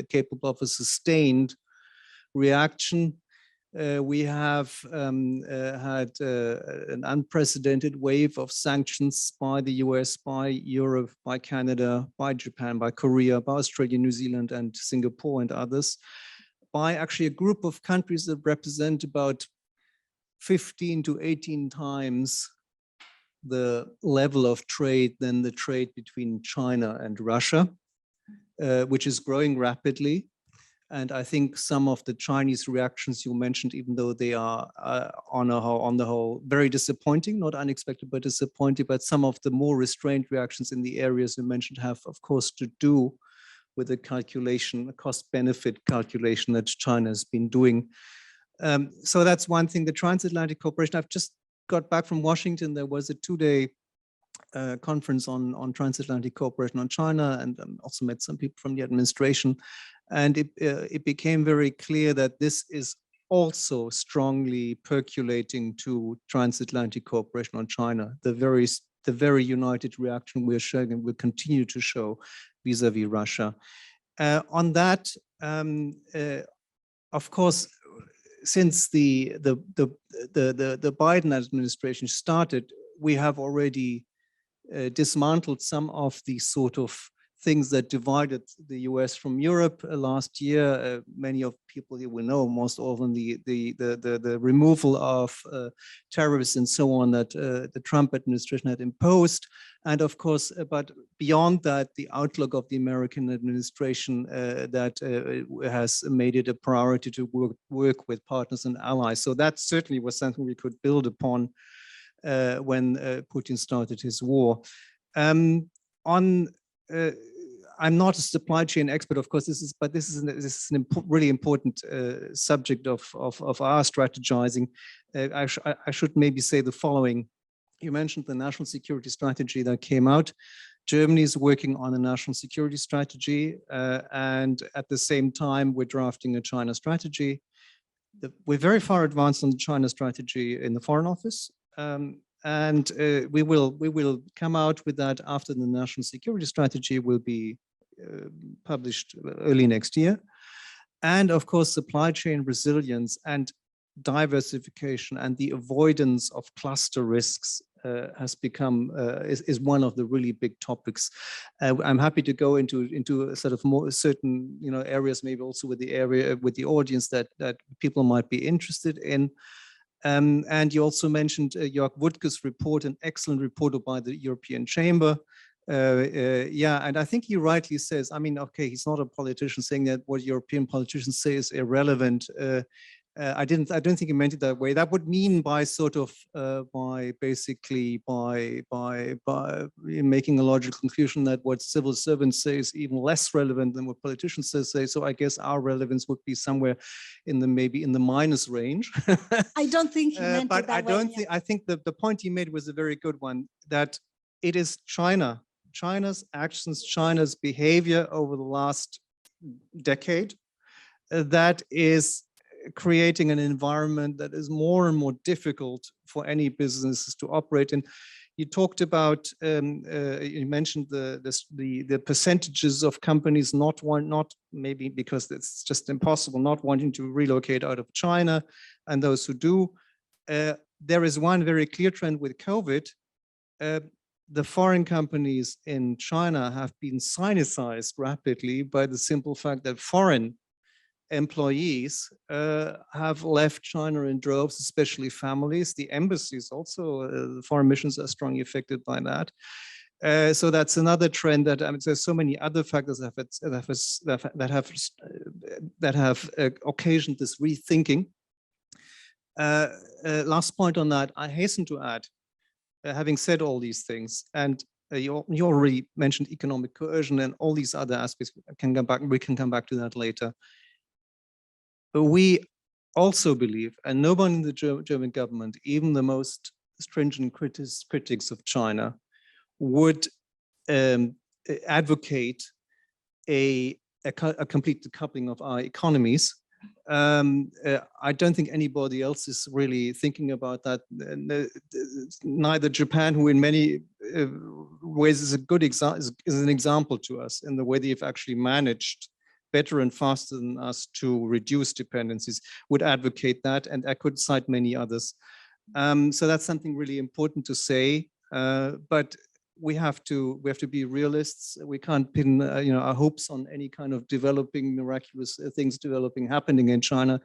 capable of a sustained reaction. We have had an unprecedented wave of sanctions by the US, by Europe, by Canada, by Japan, by Korea, by Australia, New Zealand, and Singapore and others, by actually a group of countries that represent about 15 to 18 times the level of trade than the trade between China and Russia, which is growing rapidly. And I think some of the Chinese reactions you mentioned, even though they are on the whole very disappointing, not unexpected, but disappointing, but some of the more restrained reactions in the areas you mentioned have, of course, to do with the calculation, the cost-benefit calculation that China has been doing. So that's one thing, the transatlantic cooperation. I've just got back from Washington. There was a two-day conference on transatlantic cooperation on China, and also met some people from the administration. And it became very clear that this is also strongly percolating to transatlantic cooperation on China, the very united reaction we're showing and will continue to show vis-a-vis Russia. On that, of course, since the Biden administration started, we have already dismantled some of the sort of things that divided the US from Europe last year. Many of people here will know, most often the removal of tariffs and so on that the Trump administration had imposed. And of course, but beyond that, the outlook of the American administration that has made it a priority to work with partners and allies. So that certainly was something we could build upon when Putin started his war. I'm not a supply chain expert, of course. This is an really important subject of our strategizing. I should maybe say the following. You mentioned the national security strategy that came out. Germany is working on a national security strategy, and at the same time, we're drafting a China strategy. We're very far advanced on the China strategy in the Foreign Office. And we will come out with that after the national security strategy will be published early next year. And of course, supply chain resilience and diversification and the avoidance of cluster risks has become is one of the really big topics. I'm happy to go into a sort of more certain areas, maybe also with the audience that people might be interested in. And you also mentioned Jörg Wuttke's report, an excellent report by the European Chamber. Yeah, and I think he rightly says, I mean, okay, he's not a politician saying that what European politicians say is irrelevant. I don't think he meant it that way. That would mean by sort of by making a logical conclusion that what civil servants say is even less relevant than what politicians say. So I guess our relevance would be somewhere in the maybe in the minus range. I don't think he meant but it that I don't think. I think the point he made was a very good one. That it is China's actions, China's behavior over the last decade that is creating an environment that is more and more difficult for any businesses to operate in. You talked about, you mentioned the percentages of companies not maybe because it's just impossible, not wanting to relocate out of China, and those who do. There is one very clear trend with COVID. The foreign companies in China have been sinicized rapidly by the simple fact that foreign employees have left China in droves, especially families. The embassies also, the foreign missions are strongly affected by that. So that's another trend that there's so many other factors that have occasioned this rethinking. Last point on that, I hasten to add, having said all these things, and you already mentioned economic coercion and all these other aspects. We can come back to that later. But we also believe, and no one in the German government, even the most stringent critics of China, would advocate a complete decoupling of our economies. I don't think anybody else is really thinking about that. Neither Japan, who in many ways is a good example, is an example to us in the way they've actually managed better and faster than us to reduce dependencies, would advocate that, and I could cite many others. So that's something really important to say. But we have to be realists. We can't pin our hopes on any kind of developing miraculous things happening in China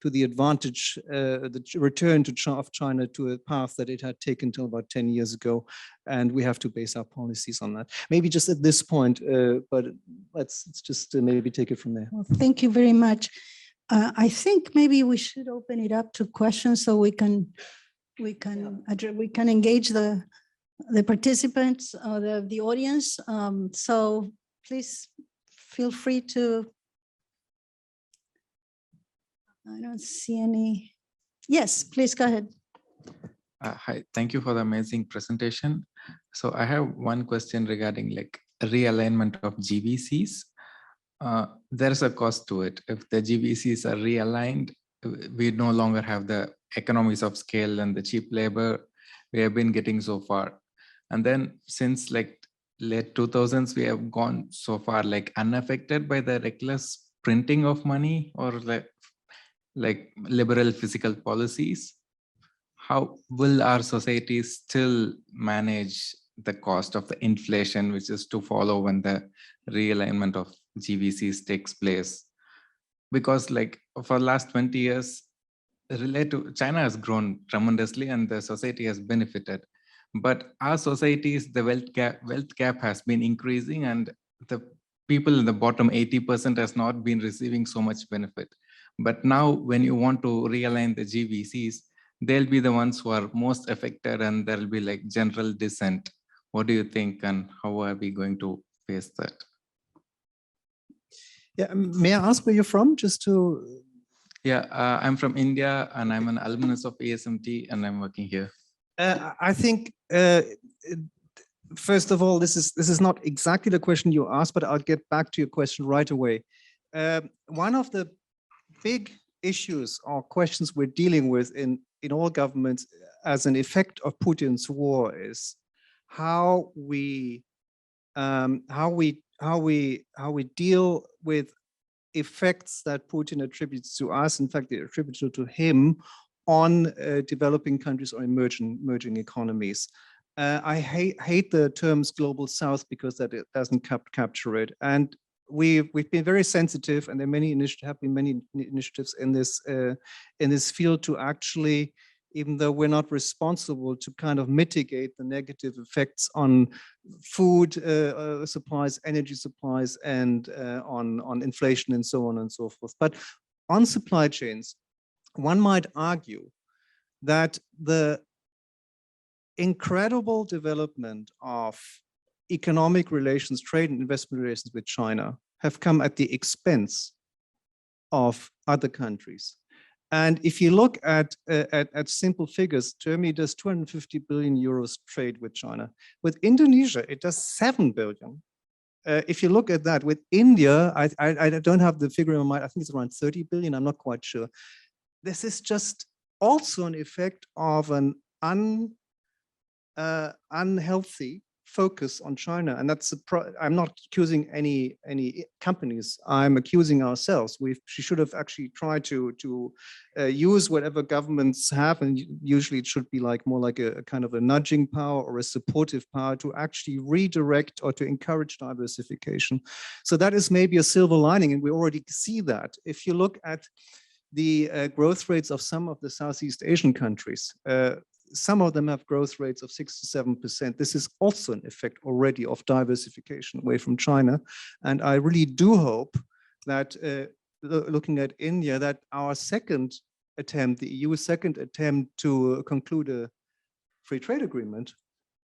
to the advantage, the return of China to a path that it had taken till about 10 years ago. And we have to base our policies on that. Maybe just at this point, but let's just maybe take it from there. Well, thank you very much. I think maybe we should open it up to questions so we can engage the participants, the audience. So please feel free to. I don't see any. Yes, please go ahead. Hi, thank you for the amazing presentation. So I have one question regarding like realignment of GVCs. There's a cost to it. If the GVCs are realigned, we no longer have the economies of scale and the cheap labor we have been getting so far. And then since like late 2000s, we have gone so far like unaffected by the reckless printing of money or like liberal fiscal policies. How will our society still manage the cost of the inflation, which is to follow when the realignment of GVCs takes place? Because like for the last 20 years, China has grown tremendously and the society has benefited. But our societies, the wealth gap has been increasing, and the people in the bottom 80% has not been receiving so much benefit. But now when you want to realign the GVCs, they'll be the ones who are most affected, and there'll be like general dissent. What do you think, and how are we going to face that? Yeah, may I ask where you're from, just to? Yeah, I'm from India, and I'm an alumnus of ESMT, and I'm working here. I think, first of all, this is not exactly the question you asked, but I'll get back to your question right away. One of the big issues or questions we're dealing with in all governments as an effect of Putin's war is how we deal with effects that Putin attributes to us. In fact, they're attributed to him on developing countries or emerging economies. I hate the terms global south because that it doesn't capture it. And we've been very sensitive, and there have been many initiatives in this field to actually, even though we're not responsible, to kind of mitigate the negative effects on food supplies, energy supplies, and on inflation and so on and so forth. But on supply chains, one might argue that the incredible development of economic relations, trade and investment relations with China have come at the expense of other countries. And if you look at simple figures, Germany does 250 billion euros trade with China. With Indonesia, it does 7 billion. If you look at that, with India, I don't have the figure in mind, I think it's around 30 billion, I'm not quite sure. This is just also an effect of an unhealthy focus on China, and that's I'm not accusing any companies. I'm accusing ourselves. We should have actually tried to use whatever governments have, and usually it should be more like a kind of a nudging power or a supportive power to actually redirect or to encourage diversification. So that is maybe a silver lining, and we already see that. If you look at the growth rates of some of the Southeast Asian countries, some of them have growth rates of 6 to 7%. This is also an effect already of diversification away from China. And I really do hope that looking at India, that our second attempt, the EU's second attempt to conclude a free trade agreement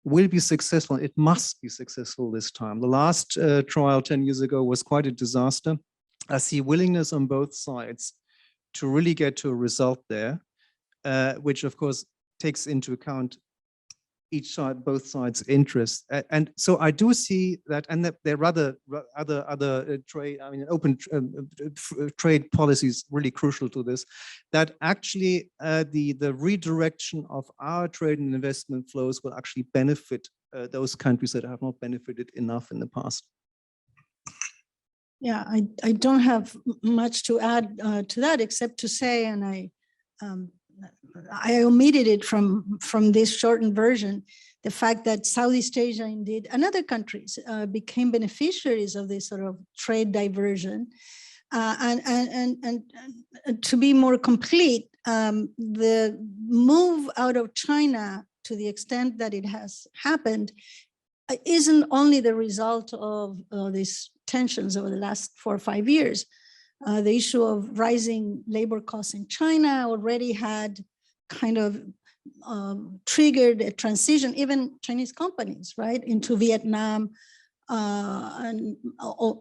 will be successful. It must be successful this time. The last trial 10 years ago was quite a disaster. I see willingness on both sides to really get to a result there, which of course takes into account both sides' interests. And so I do see that, and that there are other trade, open trade policies really crucial to this, that actually the redirection of our trade and investment flows will actually benefit those countries that have not benefited enough in the past. Yeah, I don't have much to add to that, except to say, and I omitted it from this shortened version, the fact that Southeast Asia indeed and other countries became beneficiaries of this sort of trade diversion. And to be more complete, the move out of China, to the extent that it has happened, isn't only the result of these tensions over the last 4 or 5 years. The issue of rising labor costs in China already had kind of triggered a transition, even Chinese companies, right, into Vietnam and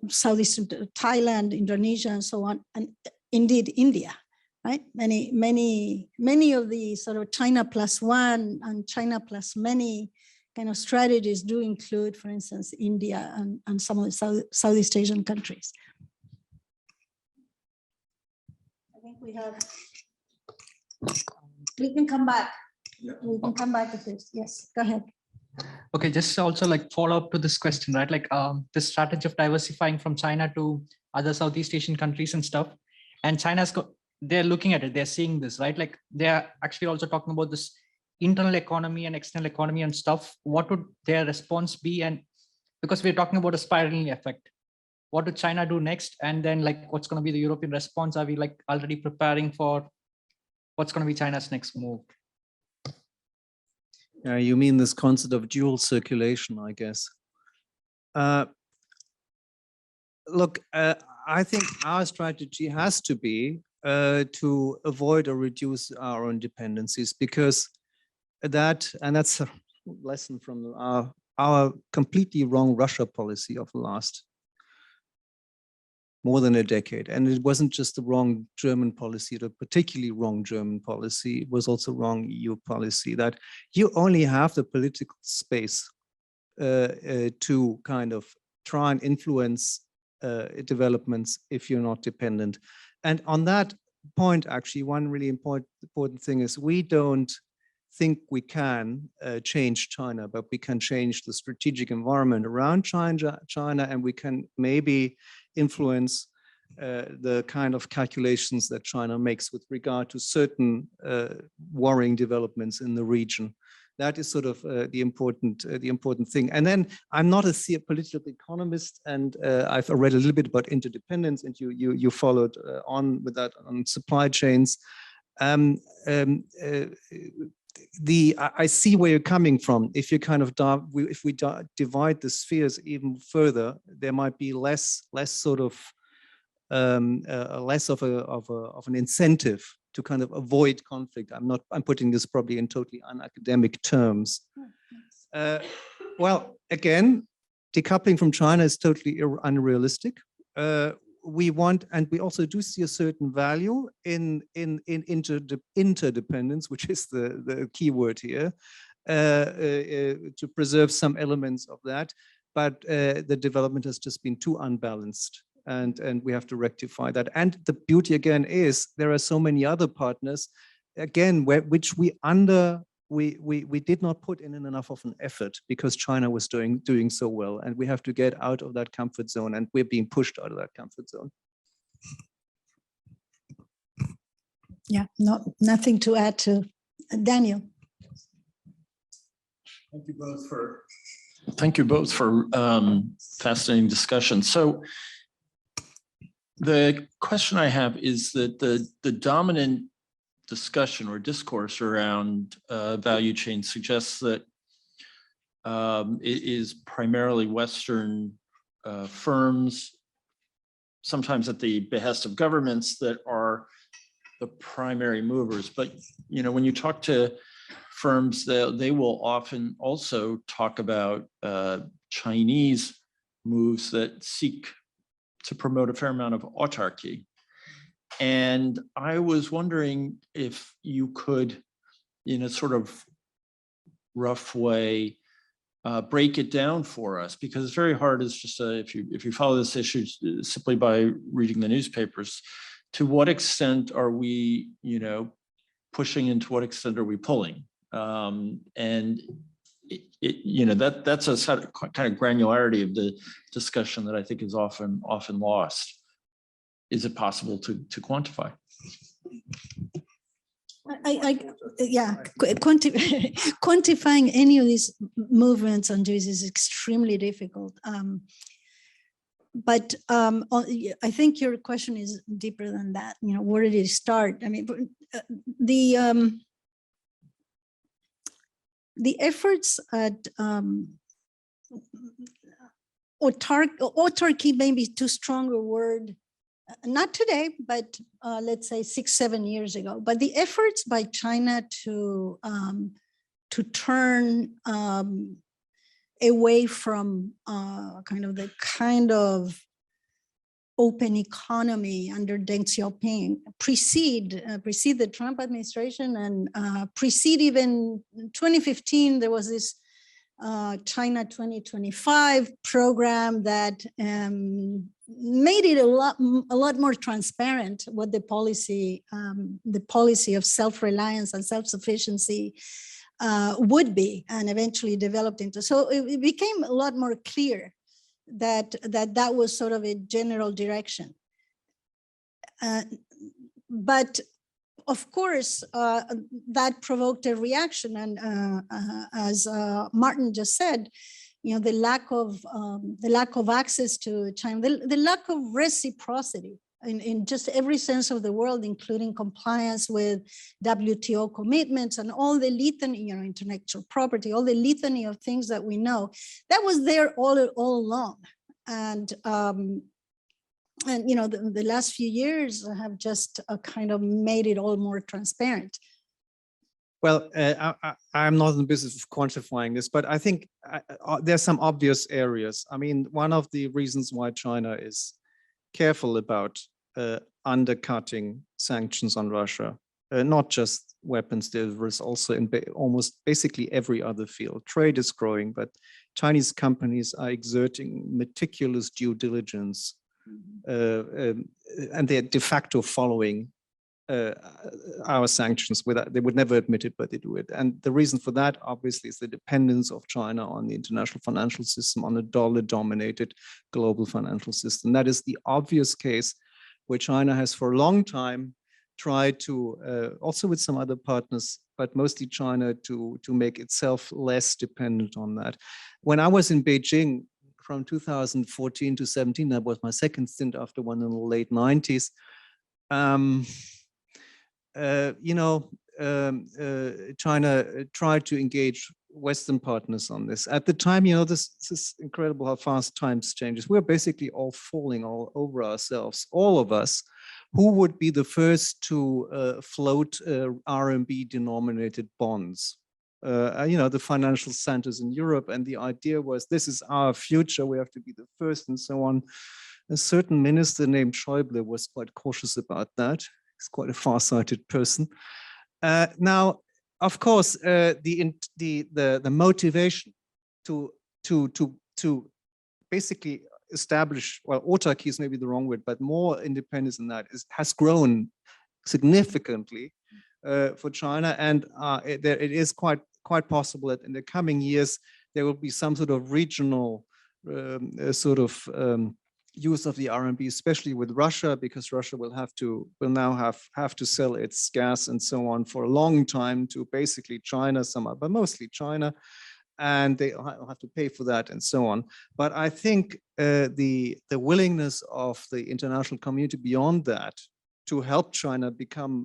Southeast Thailand, Indonesia, and so on, and indeed India, right? Many of the sort of China plus one and China plus many kind of strategies do include, for instance, India and some of the Southeast Asian countries. I think we can come back. We can come back to this. Yes, go ahead. Okay, just also follow up to this question, right? This strategy of diversifying from China to other Southeast Asian countries and stuff. And they're looking at it, they're seeing this, right? They're actually also talking about this internal economy and external economy and stuff. What would their response be? And because we're talking about a spiraling effect, what did China do next? And then like, what's going to be the European response? Are we like already preparing for what's going to be China's next move? You mean this concept of dual circulation, I guess. Look, I think our strategy has to be to avoid or reduce our own dependencies, because that's a lesson from our completely wrong Russia policy of the last more than a decade. And it wasn't just the wrong German policy, the particularly wrong German policy, it was also wrong EU policy, that you only have the political space to kind of try and influence developments if you're not dependent. And on that point, actually, one really important thing is we don't think we can change China, but we can change the strategic environment around China, and we can maybe influence the kind of calculations that China makes with regard to certain worrying developments in the region. That is sort of the important thing. And then I'm not a political economist, and I've read a little bit about interdependence, and you followed on with that on supply chains. I see where you're coming from. If you kind of if we divide the spheres even further, there might be less sort of less of an incentive to kind of avoid conflict. I'm putting this probably in totally unacademic terms. Well, again, decoupling from China is totally unrealistic. We want, and we also do see a certain value in interdependence, which is the key word here, to preserve some elements of that. But the development has just been too unbalanced, and we have to rectify that. And the beauty again is there are so many other partners, again, which we did not put in enough of an effort because China was doing so well, and we have to get out of that comfort zone, and we're being pushed out of that comfort zone. Yeah, nothing to add to Daniel. Thank you both for fascinating discussion. So the question I have is that the dominant discussion or discourse around value chain suggests that it is primarily Western firms, sometimes at the behest of governments, that are the primary movers. But when you talk to firms, they will often also talk about Chinese moves that seek to promote a fair amount of autarky. And I was wondering if you could, in a sort of rough way, break it down for us, because it's very hard as just if you follow this issue simply by reading the newspapers, to what extent are we, pushing, and to what extent are we pulling? And that's a kind of granularity of the discussion that I think is often lost. Is it possible to quantify? Quantifying any of these movements on Jews is extremely difficult. But I think your question is deeper than that. Where did it start? I mean, the efforts at autarky may be too strong a word. Not today, but let's say 6-7 years ago. But the efforts by China to turn away from kind of open economy under Deng Xiaoping precede the Trump administration, and precede even 2015. There was this China 2025 program that made it a lot more transparent what the policy of self-reliance and self-sufficiency would be, and eventually developed into. So it became a lot more clear that was sort of a general direction. But of course, that provoked a reaction, and as Martin just said, the lack of access to China, the lack of reciprocity in just every sense of the word, including compliance with WTO commitments and all the litany, intellectual property, all the litany of things that we know, that was there all along. And the last few years have just kind of made it all more transparent. Well, I'm not in the business of quantifying this, but I think there's some obvious areas. I mean, one of the reasons why China is careful about undercutting sanctions on Russia, not just weapons, there is also in almost basically every other field. Trade is growing, but Chinese companies are exerting meticulous due diligence, and they're de facto following our sanctions. They would never admit it, but they do it. And the reason for that, obviously, is the dependence of China on the international financial system, on a dollar-dominated global financial system. That is the obvious case where China has for a long time tried to, also with some other partners, but mostly China, to make itself less dependent on that. When I was in Beijing from 2014 to 17, that was my second stint after one in the late 90s. China tried to engage Western partners on this. At the time, this is incredible how fast times changes. We're basically all falling all over ourselves, all of us. Who would be the first to float RMB denominated bonds? The financial centers in Europe, and the idea was, this is our future, we have to be the first, and so on. A certain minister named Schäuble was quite cautious about that. He's quite a far-sighted person. Now, of course, the motivation to basically establish, well, autarky is maybe the wrong word, but more independence than that has grown significantly for China, and it is quite possible that in the coming years there will be some sort of regional use of the RMB, especially with Russia, because Russia will now have to sell its gas and so on for a long time to basically China, but mostly China, and they have to pay for that and so on. But I think the willingness of the international community beyond that to help China become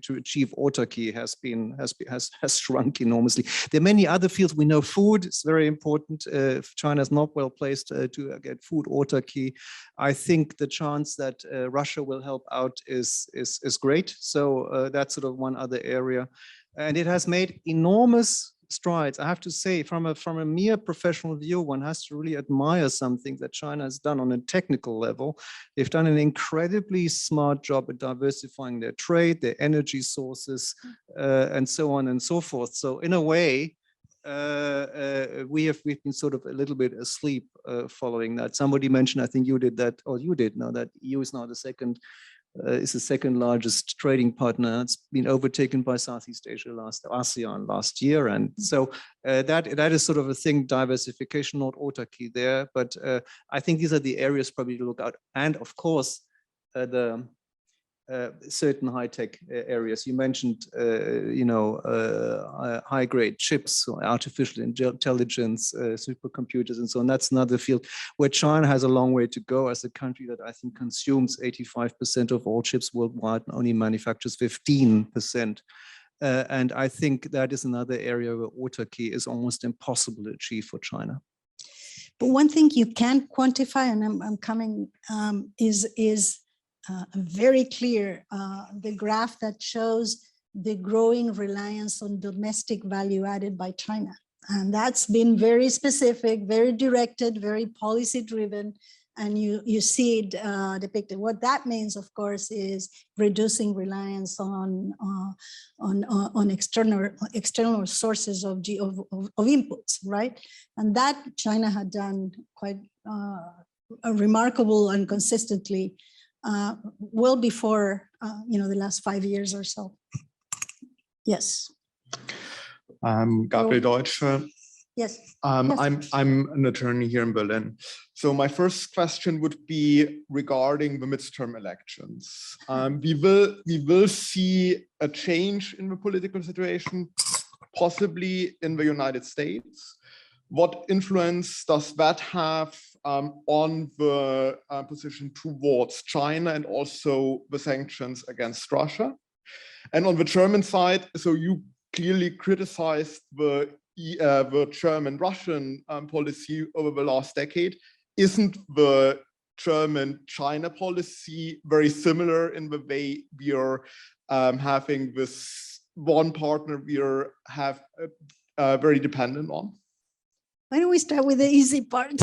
to achieve autarky has shrunk enormously. There are many other fields. We know food is very important. China is not well placed to get food autarky. I think the chance that Russia will help out is great. So that's sort of one other area, and it has made enormous strides. I have to say, from a mere professional view, one has to really admire something that China has done on a technical level. They've done an incredibly smart job at diversifying their trade, their energy sources, and so on and so forth. So in a way, we've been sort of a little bit asleep following that. Somebody mentioned, I think you did that, or you did, that EU is now the second largest trading partner. It's been overtaken by Southeast Asia, ASEAN last year. And so that is sort of a thing, diversification, not autarky there. But I think these are the areas probably to look out. And of course, the certain high-tech areas. You mentioned, high-grade chips, or artificial intelligence, supercomputers, and so on. That's another field where China has a long way to go as a country that I think consumes 85% of all chips worldwide and only manufactures 15%. And I think that is another area where autarky is almost impossible to achieve for China. But one thing you can quantify, and I'm coming, is very clear, the graph that shows the growing reliance on domestic value added by China. And that's been very specific, very directed, very policy driven. And you see it depicted. What that means, of course, is reducing reliance on external sources of inputs, right? And that China had done quite remarkable and consistently well before the last 5 years or so. Yes. Gabriel Deutsche. Yes. I'm an attorney here in Berlin. So my first question would be regarding the midterm elections. We will see a change in the political situation, possibly in the United States, what influence does that have on the position towards China and also the sanctions against Russia? And on the German side, so you clearly criticized the German-Russian policy over the last decade. Isn't the German-China policy very similar in the way we are having this one partner we are very dependent on? Why don't we start with the easy part?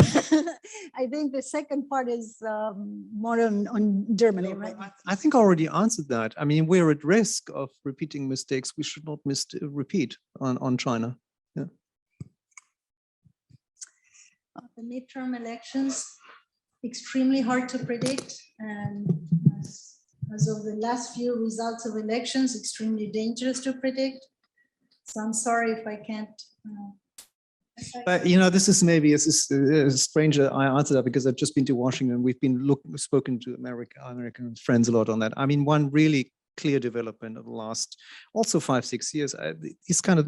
I think the second part is more on Germany, right? I think I already answered that. I mean, we're at risk of repeating mistakes we should not repeat on China. Yeah. The midterm elections, extremely hard to predict. And as of the last few results of elections, extremely dangerous to predict. So I'm sorry if I can't. But you know, this is maybe a stranger. I answered that because I've just been to Washington. We've been spoken to American friends a lot on that. I mean, one really clear development of the last also 5-6 years.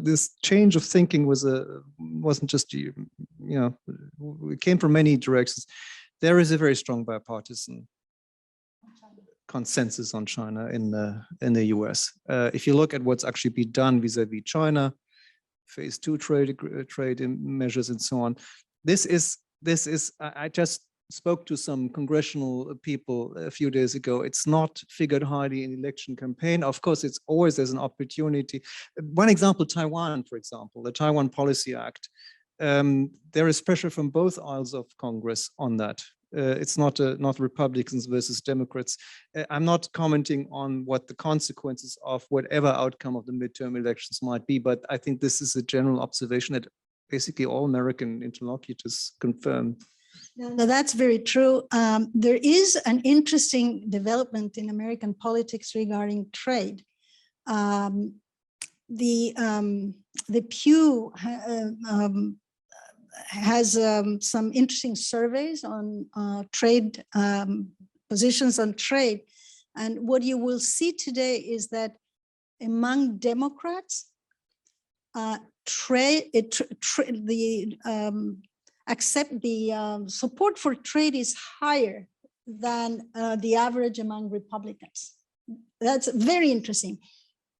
This change of thinking wasn't just it came from many directions. There is a very strong bipartisan consensus on China in the US. If you look at what's actually been done vis-a-vis China, phase 2 trade measures and so on. This is. I just spoke to some congressional people a few days ago. It's not figured highly in election campaign. Of course, it's always there's an opportunity. One example, Taiwan, for example, the Taiwan Policy Act. There is pressure from both aisles of Congress on that. It's not Republicans versus Democrats. I'm not commenting on what the consequences of whatever outcome of the midterm elections might be, but I think this is a general observation that basically all American interlocutors confirm. No, that's very true. There is an interesting development in American politics regarding trade. The Pew has some interesting surveys on trade, positions on trade. And what you will see today is that among Democrats, support for trade is higher than the average among Republicans. That's very interesting.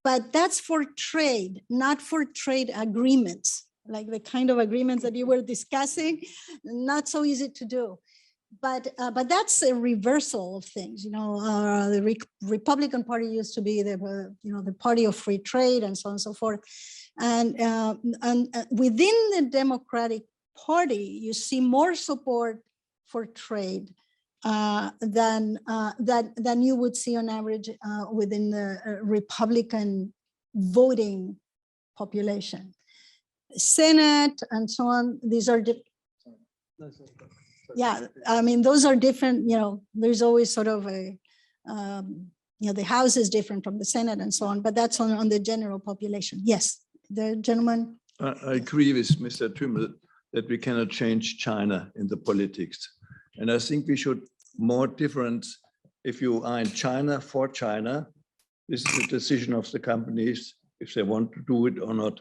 But that's for trade, not for trade agreements, like the kind of agreements that you were discussing, not so easy to do. But that's a reversal of things. You know, the Republican Party used to be the party of free trade and so on and so forth. And within the Democratic Party, you see more support for trade than you would see on average within the Republican voting population. Senate and so on, these are yeah, I mean, those are different, you know, there's always sort of a, the House is different from the Senate and so on, but that's on the general population. Yes, the gentleman. I agree with Mr. Thümmel that we cannot change China in the politics. And I think we should more different, if you are in China, for China, this is a decision of the companies if they want to do it or not.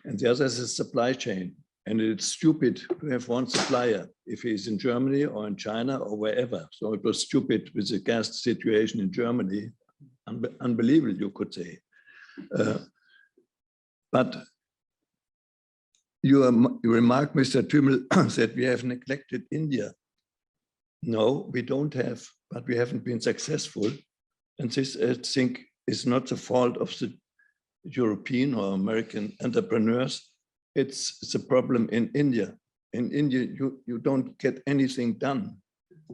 And the other is a supply chain. And it's stupid to have one supplier if he's in Germany or in China or wherever. So it was stupid with the gas situation in Germany. Unbelievable, you could say. But you remark, Mr. Thümmel, that we have neglected India. No, we don't have, but we haven't been successful. And this, I think, is not the fault of the European or American entrepreneurs. It's a problem in India. In India, you don't get anything done.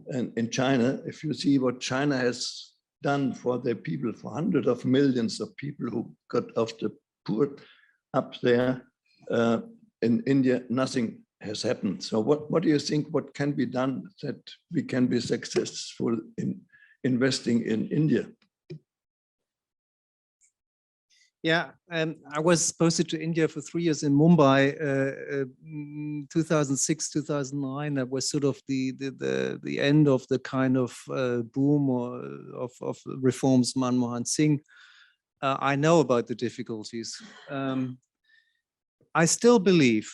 And in China, if you see what China has done for their people, for hundreds of millions of people who got off the poor up there, in India, nothing has happened. So what do you think, what can be done that we can be successful in investing in India? Yeah, I was posted to India for 3 years in Mumbai, 2006, 2009. That was sort of the end of the kind of boom of reforms Manmohan Singh. I know about the difficulties. I still believe,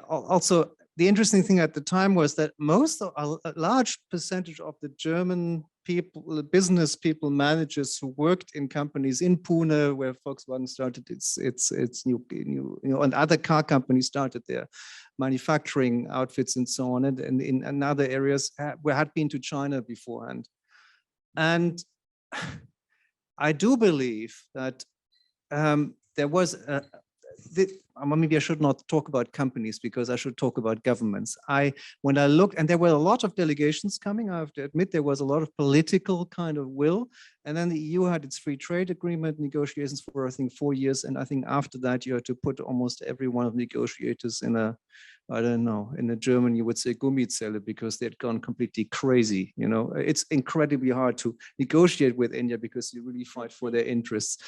also the interesting thing at the time was that a large percentage of the German people, business people, managers who worked in companies in Pune, where Volkswagen started its and other car companies started their manufacturing outfits and so on, and in other areas had been to China beforehand. And I do believe that there was maybe I should not talk about companies because I should talk about governments. When I looked, and there were a lot of delegations coming, I have to admit there was a lot of political kind of will. And then the EU had its free trade agreement negotiations for, I think, 4 years. And I think after that, you had to put almost every one of the negotiators in a, I don't know, in a German, you would say Gummizelle, because they'd gone completely crazy. You know, it's incredibly hard to negotiate with India because you really fight for their interests.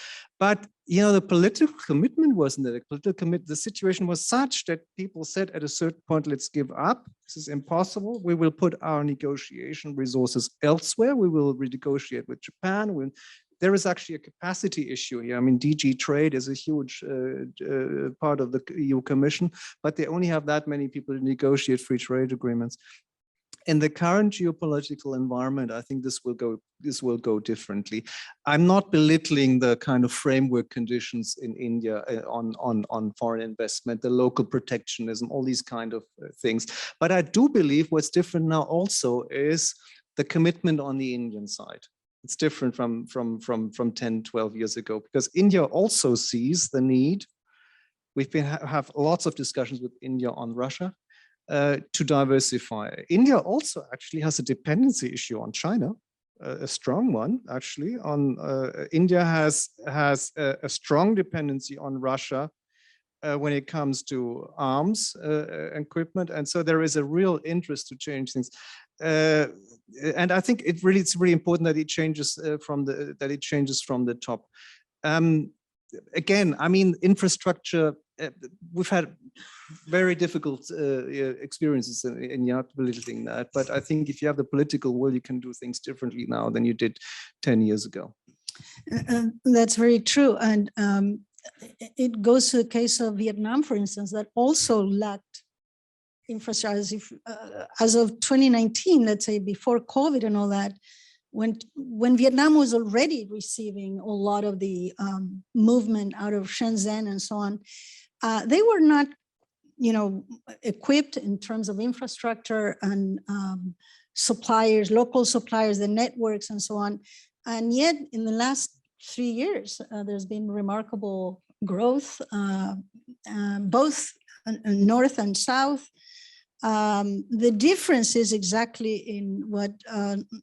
But, you know, the political commitment wasn't there. The situation was such that people said at a certain point, let's give up. This is impossible. We will put our negotiation resources elsewhere. We will renegotiate with Japan. There is actually a capacity issue here. I mean, DG Trade is a huge part of the EU Commission, but they only have that many people to negotiate free trade agreements. In the current geopolitical environment, I think this will go differently. I'm not belittling the kind of framework conditions in India on foreign investment, the local protectionism, all these kind of things. But I do believe what's different now also is the commitment on the Indian side. It's different from 10, 12 years ago, because India also sees the need. We've have lots of discussions with India on Russia to diversify. India also actually has a dependency issue on China, a strong one actually. India has a strong dependency on Russia when it comes to arms equipment, and so there is a real interest to change things. And I think it's really important that it changes from the top. Again, I mean, infrastructure. We've had very difficult experiences in belittling that, but I think if you have the political will, you can do things differently now than you did 10 years ago. That's very true, and it goes to the case of Vietnam, for instance, that also lacked infrastructure. As of 2019, let's say before COVID and all that, when Vietnam was already receiving a lot of the movement out of Shenzhen and so on, they were not, you know, equipped in terms of infrastructure and suppliers, local suppliers, the networks and so on. And yet in the last 3 years, there's been remarkable growth, both north and south. The difference is exactly in what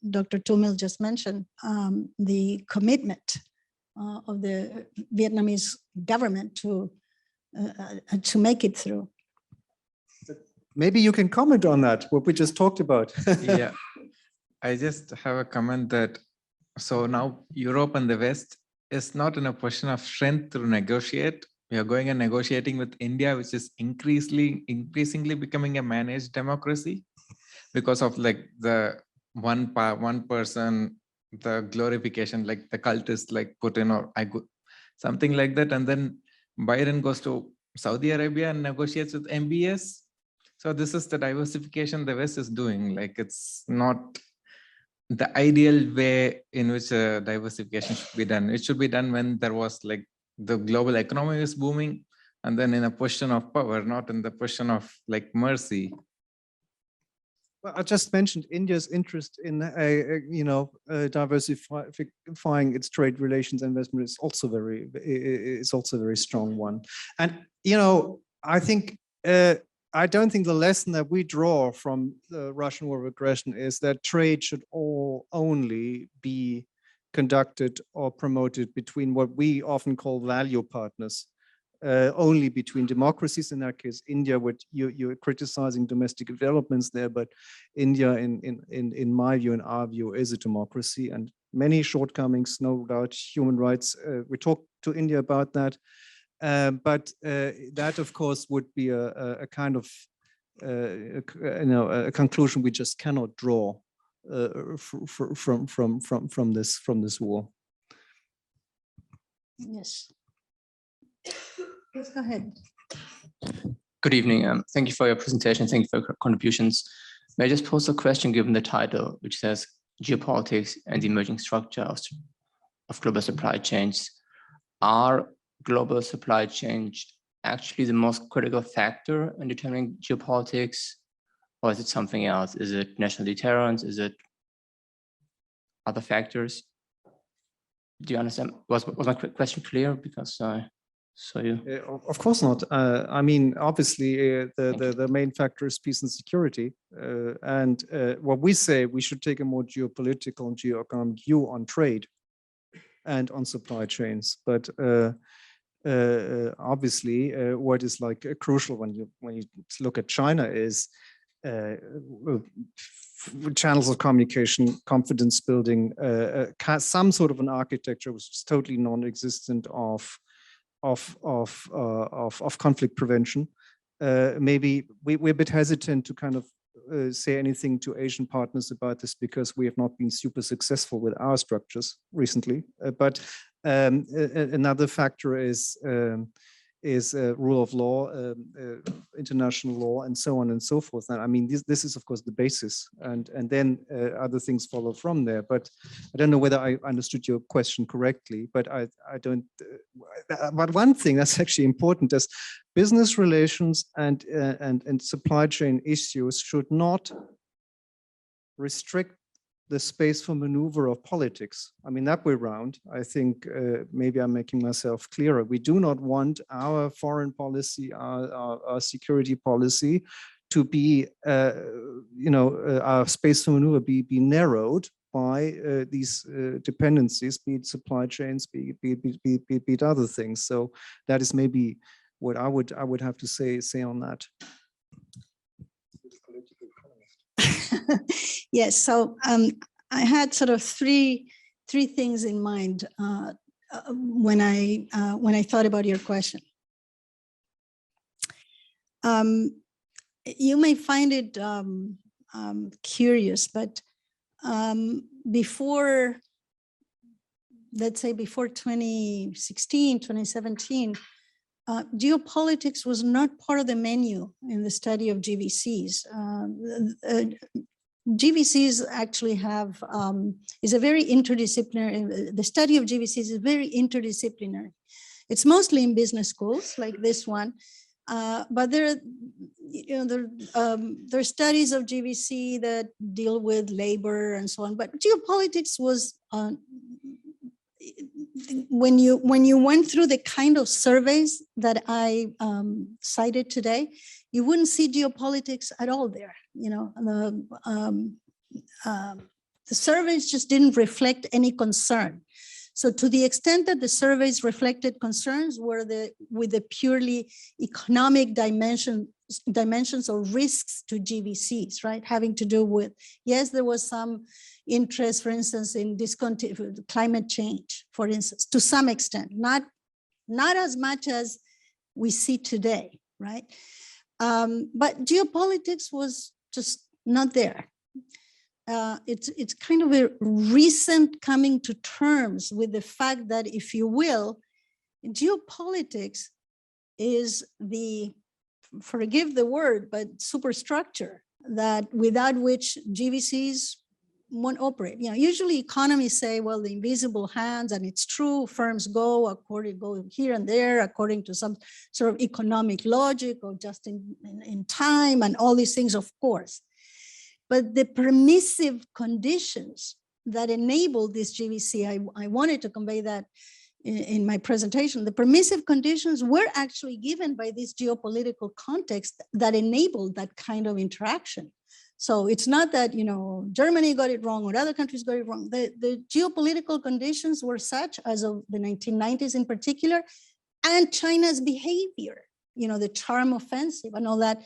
Dr. Thümmel just mentioned, the commitment of the Vietnamese government to make it through. Maybe you can comment on that, what we just talked about. Yeah, I just have a comment that, so now Europe and the West is not in a position of strength to negotiate. We are going and negotiating with India, which is increasingly becoming a managed democracy because of like the one person, the glorification, like the cultists like Putin or something like that. And then Biden goes to Saudi Arabia and negotiates with MBS. So this is the diversification the West is doing. Like it's not the ideal way in which diversification should be done. It should be done when there was like the global economy is booming, and then in a position of power, not in the position of like mercy. Well, I just mentioned India's interest in, diversifying its trade relations and investment is also very strong one. And, you know, I think, I don't think the lesson that we draw from the Russian war of aggression is that trade should only be conducted or promoted between what we often call value partners, only between democracies. In that case, India, you're criticizing domestic developments there, but India, in my view, in our view, is a democracy, and many shortcomings, no doubt, human rights. We talked to India about that, but that, of course, would be a kind of a conclusion we just cannot draw from this war. Yes. Let's go ahead. Good evening. Thank you for your presentation. Thank you for your contributions. May I just pose a question given the title, which says Geopolitics and the Emerging Structure of Global Supply Chains. Are global supply chains actually the most critical factor in determining geopolitics, or is it something else? Is it national deterrence? Is it other factors? Do you understand? Was my question clear? Because I saw you. Of course not. I mean, obviously, the main factor is peace and security. And what we say, we should take a more geopolitical and geoeconomic view on trade and on supply chains. But obviously, what is like crucial when you look at China is channels of communication, confidence building, some sort of an architecture which is totally non-existent of conflict prevention. Maybe we're a bit hesitant to kind of say anything to Asian partners about this because we have not been super successful with our structures recently. But another factor is rule of law, international law, and so on and so forth. And I mean, this is of course the basis, and then other things follow from there. But I don't know whether I understood your question correctly. But I don't. But one thing that's actually important is business relations and supply chain issues should not restrict the space for maneuver of politics. I mean, that way around, I think maybe I'm making myself clearer. We do not want our foreign policy, our security policy to be, our space for maneuver be narrowed by these dependencies, be it supply chains, be it other things. So that is maybe what I would have to say on that. Yes, so I had sort of three things in mind when I thought about your question. You may find it curious, but before, let's say before 2016, 2017, geopolitics was not part of the menu in the study of GVCs. GVCs actually have, is a very interdisciplinary, the study of GVCs is very interdisciplinary. It's mostly in business schools like this one, but there are studies of GVC that deal with labor and so on, but geopolitics was, when you went through the kind of surveys that I cited today, you wouldn't see geopolitics at all there. The surveys just didn't reflect any concern. So to the extent that the surveys reflected concerns were with the purely economic dimensions or risks to GVCs, right? Having to do with, yes, there was some interest, for instance, in climate change, for instance, to some extent, not as much as we see today, right? But geopolitics was just not there. It's kind of a recent coming to terms with the fact that, if you will, geopolitics is the, forgive the word, but superstructure that without which GVCs won't operate. Usually economists say, well, the invisible hands, and it's true, firms go here and there according to some sort of economic logic or just in time and all these things, of course. But the permissive conditions that enable this GVC, I wanted to convey that in my presentation, the permissive conditions were actually given by this geopolitical context that enabled that kind of interaction. So it's not that, Germany got it wrong or other countries got it wrong. The geopolitical conditions were such, as of the 1990s in particular, and China's behavior, the charm offensive and all that,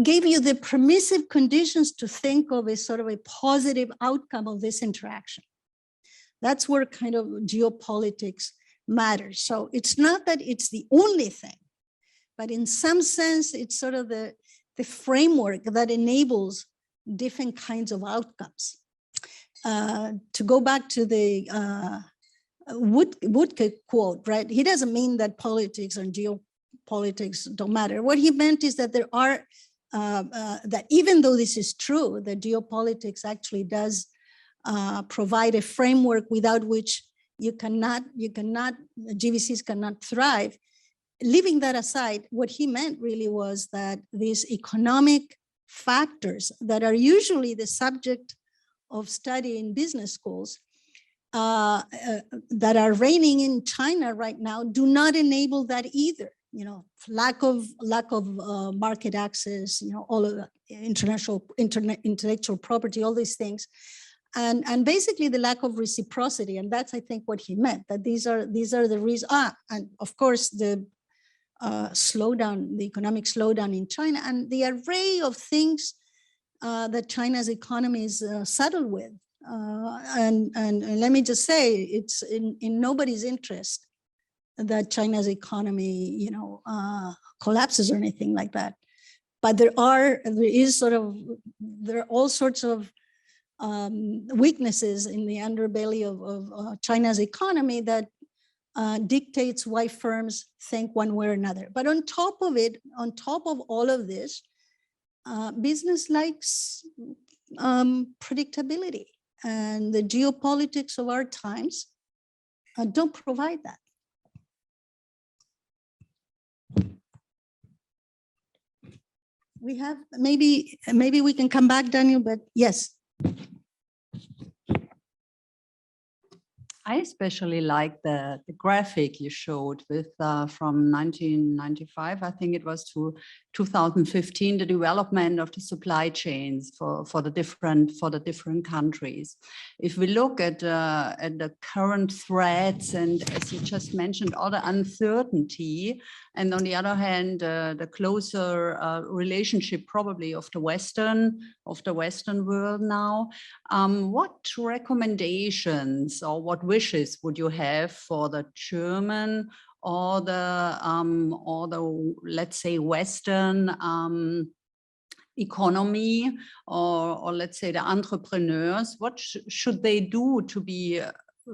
gave you the permissive conditions to think of a sort of a positive outcome of this interaction. That's where kind of geopolitics matters. So it's not that it's the only thing, but in some sense, it's sort of the framework that enables different kinds of outcomes. To go back to the Woodke quote, right? He doesn't mean that politics and geopolitics don't matter. What he meant is that there are, that even though this is true, that geopolitics actually does provide a framework without which GVCs cannot thrive. Leaving that aside, what he meant really was that these economic factors that are usually the subject of study in business schools that are reigning in China right now do not enable that either. You know, lack of market access, you know, all of the intellectual property, all these things. And basically the lack of reciprocity. And that's, I think, what he meant, that these are the reasons. And of course, the slowdown, the economic slowdown in China, and the array of things that China's economy is saddled with. And let me just say, it's in nobody's interest that China's economy, you know, collapses or anything like that. But there are all sorts of weaknesses in the underbelly of China's economy that dictates why firms think one way or another. But on top of it, on top of all of this, business likes predictability, and the geopolitics of our times don't provide that. We have, maybe we can come back, Daniel, but yes. I especially like the graphic you showed with from 1995, I think it was, to 2015, the development of the supply chains for the different countries. If we look at the current threats and, as you just mentioned, all the uncertainty, and on the other hand, the closer relationship probably of the Western world now, what recommendations or what wishes would you have for the German or the let's say Western economy, or let's say the entrepreneurs? What should they do to be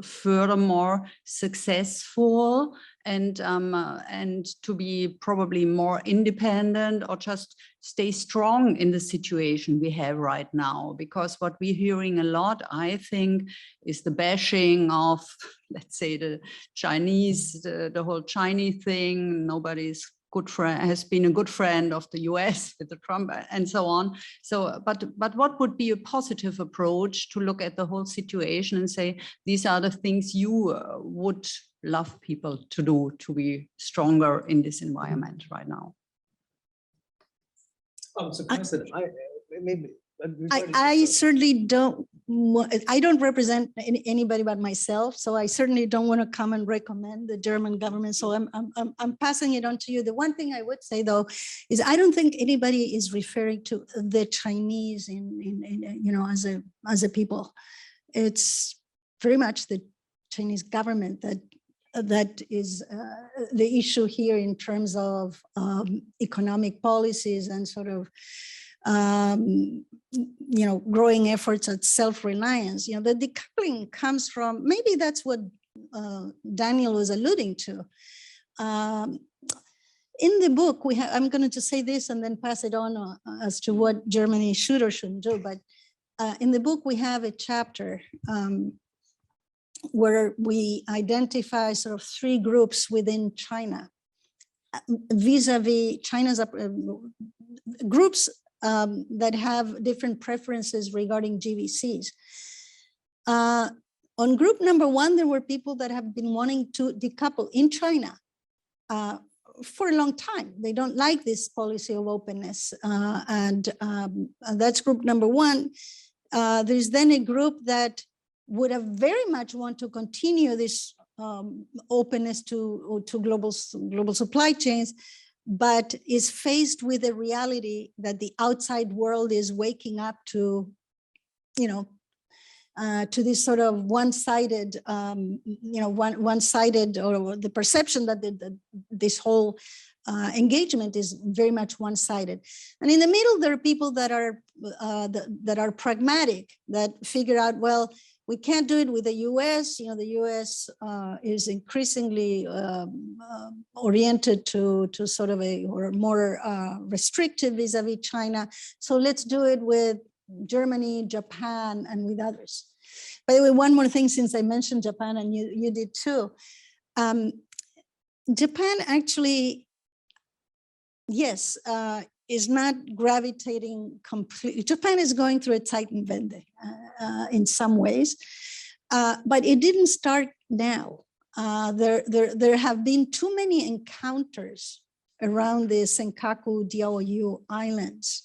furthermore successful and to be probably more independent, or just stay strong in the situation we have right now? Because what we're hearing a lot, I think, is the bashing of, let's say, the Chinese, the whole Chinese thing. Nobody's good friend, has been a good friend of the US with the Trump and so on. So, but what would be a positive approach to look at the whole situation and say, these are the things you would love people to do to be stronger in this environment right now? I'm surprised that I certainly don't. I don't represent anybody but myself, so I certainly don't want to come and recommend the German government. So I'm passing it on to you. The one thing I would say, though, is I don't think anybody is referring to the Chinese you know, as a people. It's very much the Chinese government that is the issue here in terms of economic policies and sort of you know, growing efforts at self-reliance. You know, the decoupling comes from, maybe that's what Daniel was alluding to. In the book, we have, I'm going to just say this and then pass it on as to what Germany should or shouldn't do. But in the book, we have a chapter where we identify sort of three groups within China vis-a-vis China's groups that have different preferences regarding GVCs. On group number one, there were people that have been wanting to decouple in China for a long time. They don't like this policy of openness, and that's group number one. There's then a group that would have very much want to continue this openness to global supply chains, but is faced with the reality that the outside world is waking up to, you know, to this sort of one-sided, you know, one-sided, or the perception that this whole engagement is very much one-sided. And in the middle, there are people that are pragmatic, that figure out, well, We can't do it with the US. The US is increasingly oriented to sort of or more restrictive vis-a-vis China. So let's do it with Germany, Japan, and with others. By the way, one more thing, since I mentioned Japan, and you did too. Japan actually, yes, is not gravitating completely. Japan is going through a Zeitenwende in some ways, but it didn't start now. There have been too many encounters around the Senkaku Diaoyu Islands,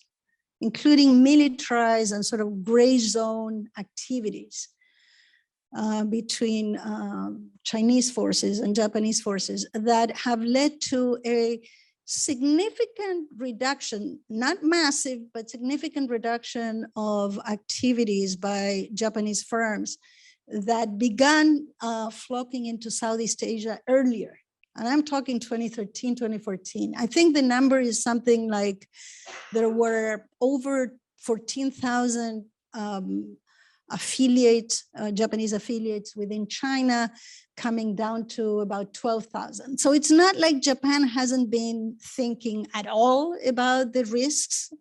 including militarized and sort of gray zone activities between Chinese forces and Japanese forces that have led to a significant reduction, not massive, but significant reduction of activities by Japanese firms that began flocking into Southeast Asia earlier. And I'm talking 2013, 2014. I think the number is something like there were over 14,000 Japanese affiliates within China, coming down to about 12,000. So it's not like Japan hasn't been thinking at all about the risks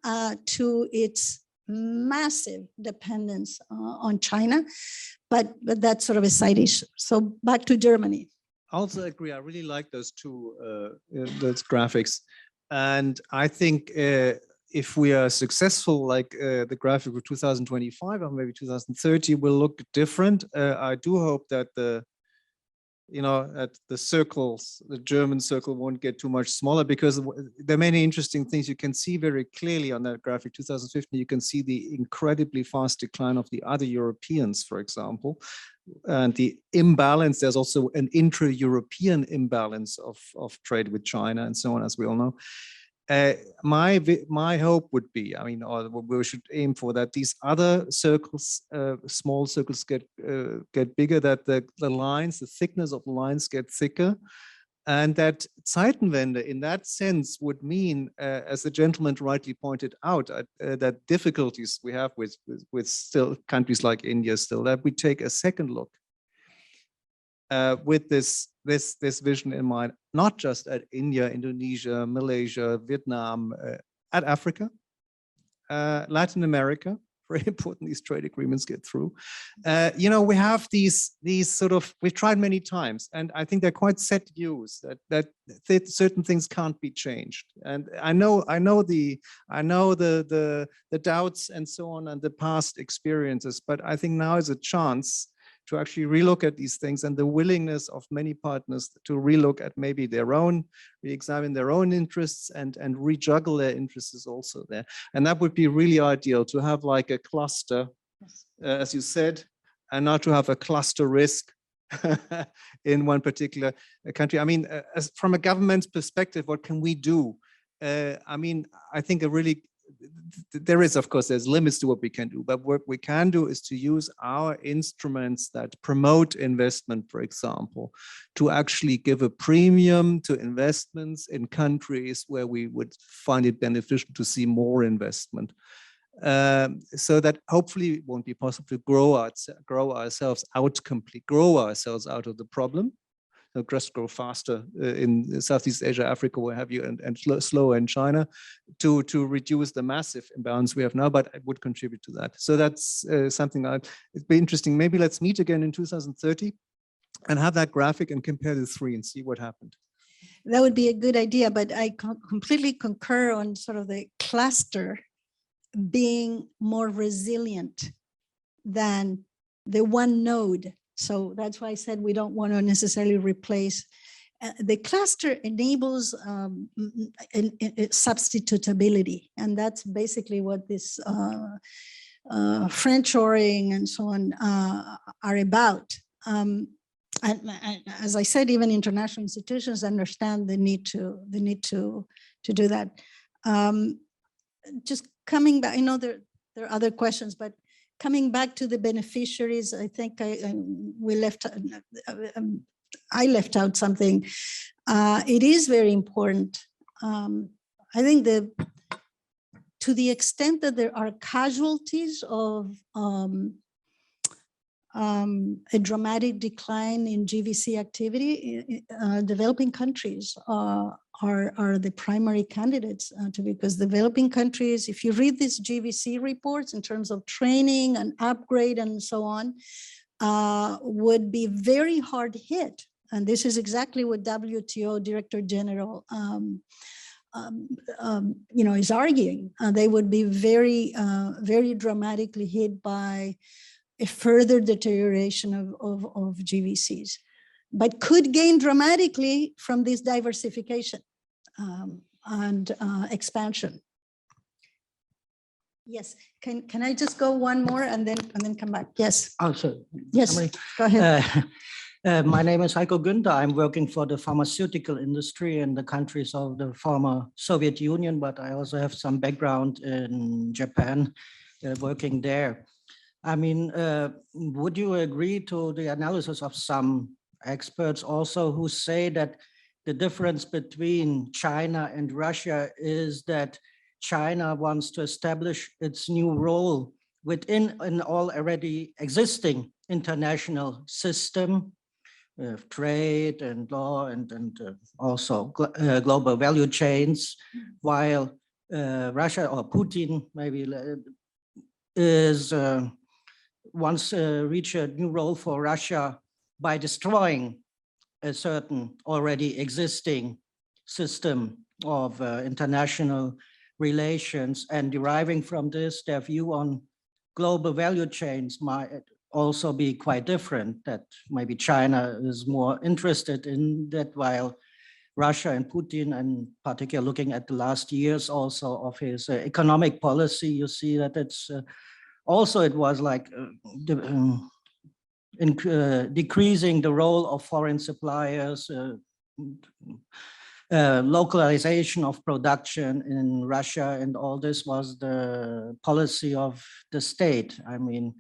to its massive dependence on China, but that's sort of a side issue. So back to Germany. I also agree. I really like those two those graphics, and I think if we are successful, like the graphic of 2025 or maybe 2030 will look different. I do hope that at the circles, the German circle won't get too much smaller, because there are many interesting things you can see very clearly on that graphic. 2050, you can see the incredibly fast decline of the other Europeans, for example, and the imbalance. There's also an intra-European imbalance of trade with China and so on, as we all know. My hope would be, or we should aim for, that these other circles, small circles, get bigger, that the lines, the thickness of the lines get thicker, and that Zeitenwende in that sense would mean, as the gentleman rightly pointed out, that difficulties we have with still countries like India still, that we take a second look with this vision in mind, not just at India, Indonesia, Malaysia, Vietnam, at Africa, Latin America. Very important these trade agreements get through. We have these sort of, we've tried many times, and I think they're quite set views that certain things can't be changed. And I know the doubts and so on and the past experiences, but I think now is a chance to actually relook at these things, and the willingness of many partners to relook at maybe re-examine their own interests and rejuggle their interests is also there. And that would be really ideal, to have like a cluster, as you said, and not to have a cluster risk in one particular country. As from a government's perspective, what can we do? I think there is, of course, there's limits to what we can do, but what we can do is to use our instruments that promote investment, for example, to actually give a premium to investments in countries where we would find it beneficial to see more investment. So that hopefully it won't be possible to grow ourselves out of the problem. Just grow faster in Southeast Asia, Africa, where have you, and slower in China, to reduce the massive imbalance we have now, but it would contribute to that. So that's something it'd be interesting. Maybe let's meet again in 2030 and have that graphic and compare the three and see what happened. That would be a good idea, but I completely concur on sort of the cluster being more resilient than the one node. So that's why I said we don't want to necessarily replace. The cluster enables substitutability, and that's basically what this friendshoring and so on are about. And as I said, even international institutions understand the need to do that. Just coming back, I know there are other questions, but coming back to the beneficiaries, I think I left out something. It is very important. I think to the extent that there are casualties of a dramatic decline in GVC activity. Developing countries are the primary candidates because developing countries, if you read these GVC reports in terms of training and upgrade and so on, would be very hard hit. And this is exactly what WTO Director General is arguing. They would be very, very dramatically hit by a further deterioration of GVCs, but could gain dramatically from this diversification and expansion. Yes, can I just go one more and then come back? Yes. Oh, sorry. Yes, go ahead. My name is Heiko Günther. I'm working for the pharmaceutical industry in the countries of the former Soviet Union, but I also have some background in Japan, working there. I mean, would you agree to the analysis of some experts also who say that the difference between China and Russia is that China wants to establish its new role within an already existing international system of trade and law and also global value chains, while Russia or Putin maybe is wants reach a new role for Russia by destroying a certain already existing system of international relations, and deriving from this, their view on global value chains might also be quite different, that maybe China is more interested in that, while Russia and Putin, and particularly looking at the last years also of his economic policy, you see that it's also it was like decreasing the role of foreign suppliers, localization of production in Russia, and all this was the policy of the state. I mean,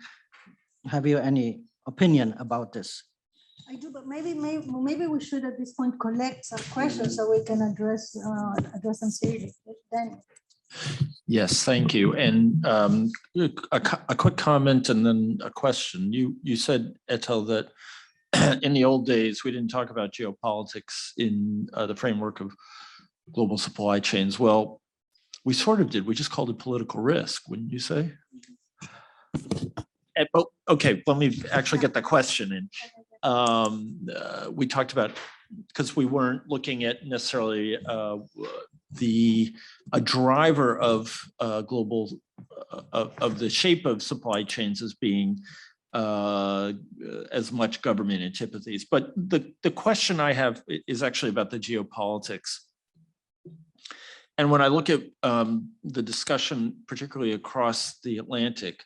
have you any opinion about this? I do, but maybe we should at this point collect some questions so we can address them seriously. Daniel. Yes, thank you. And a quick comment and then a question. You said, Etel, that in the old days, we didn't talk about geopolitics in the framework of global supply chains. Well, we sort of did. We just called it political risk, wouldn't you say? Okay, let me actually get the question in. We talked about, because we weren't looking at necessarily a driver of global, of the shape of supply chains as being as much government antipathies. But the question I have is actually about the geopolitics. And when I look at the discussion, particularly across the Atlantic,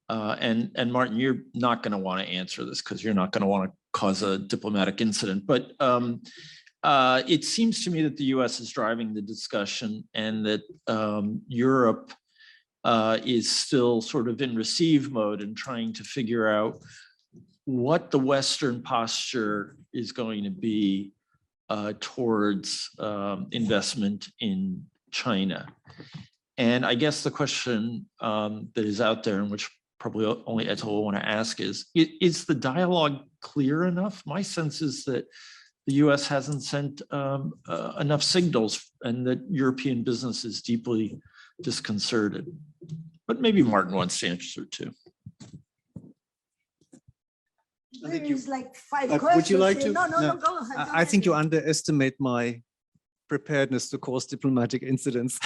and Martin, you're not going to want to answer this because you're not going to want to cause a diplomatic incident, but it seems to me that the US is driving the discussion, and that Europe is still sort of in receive mode and trying to figure out what the Western posture is going to be towards investment in China. And I guess the question that is out there, and which probably only Etel will want to ask, is the dialogue clear enough? My sense is that the US hasn't sent enough signals, and that European business is deeply disconcerted. But maybe Martin wants to answer too. There's like 5 would questions. you like here. to? No, go ahead. I think you underestimate my preparedness to cause diplomatic incidents.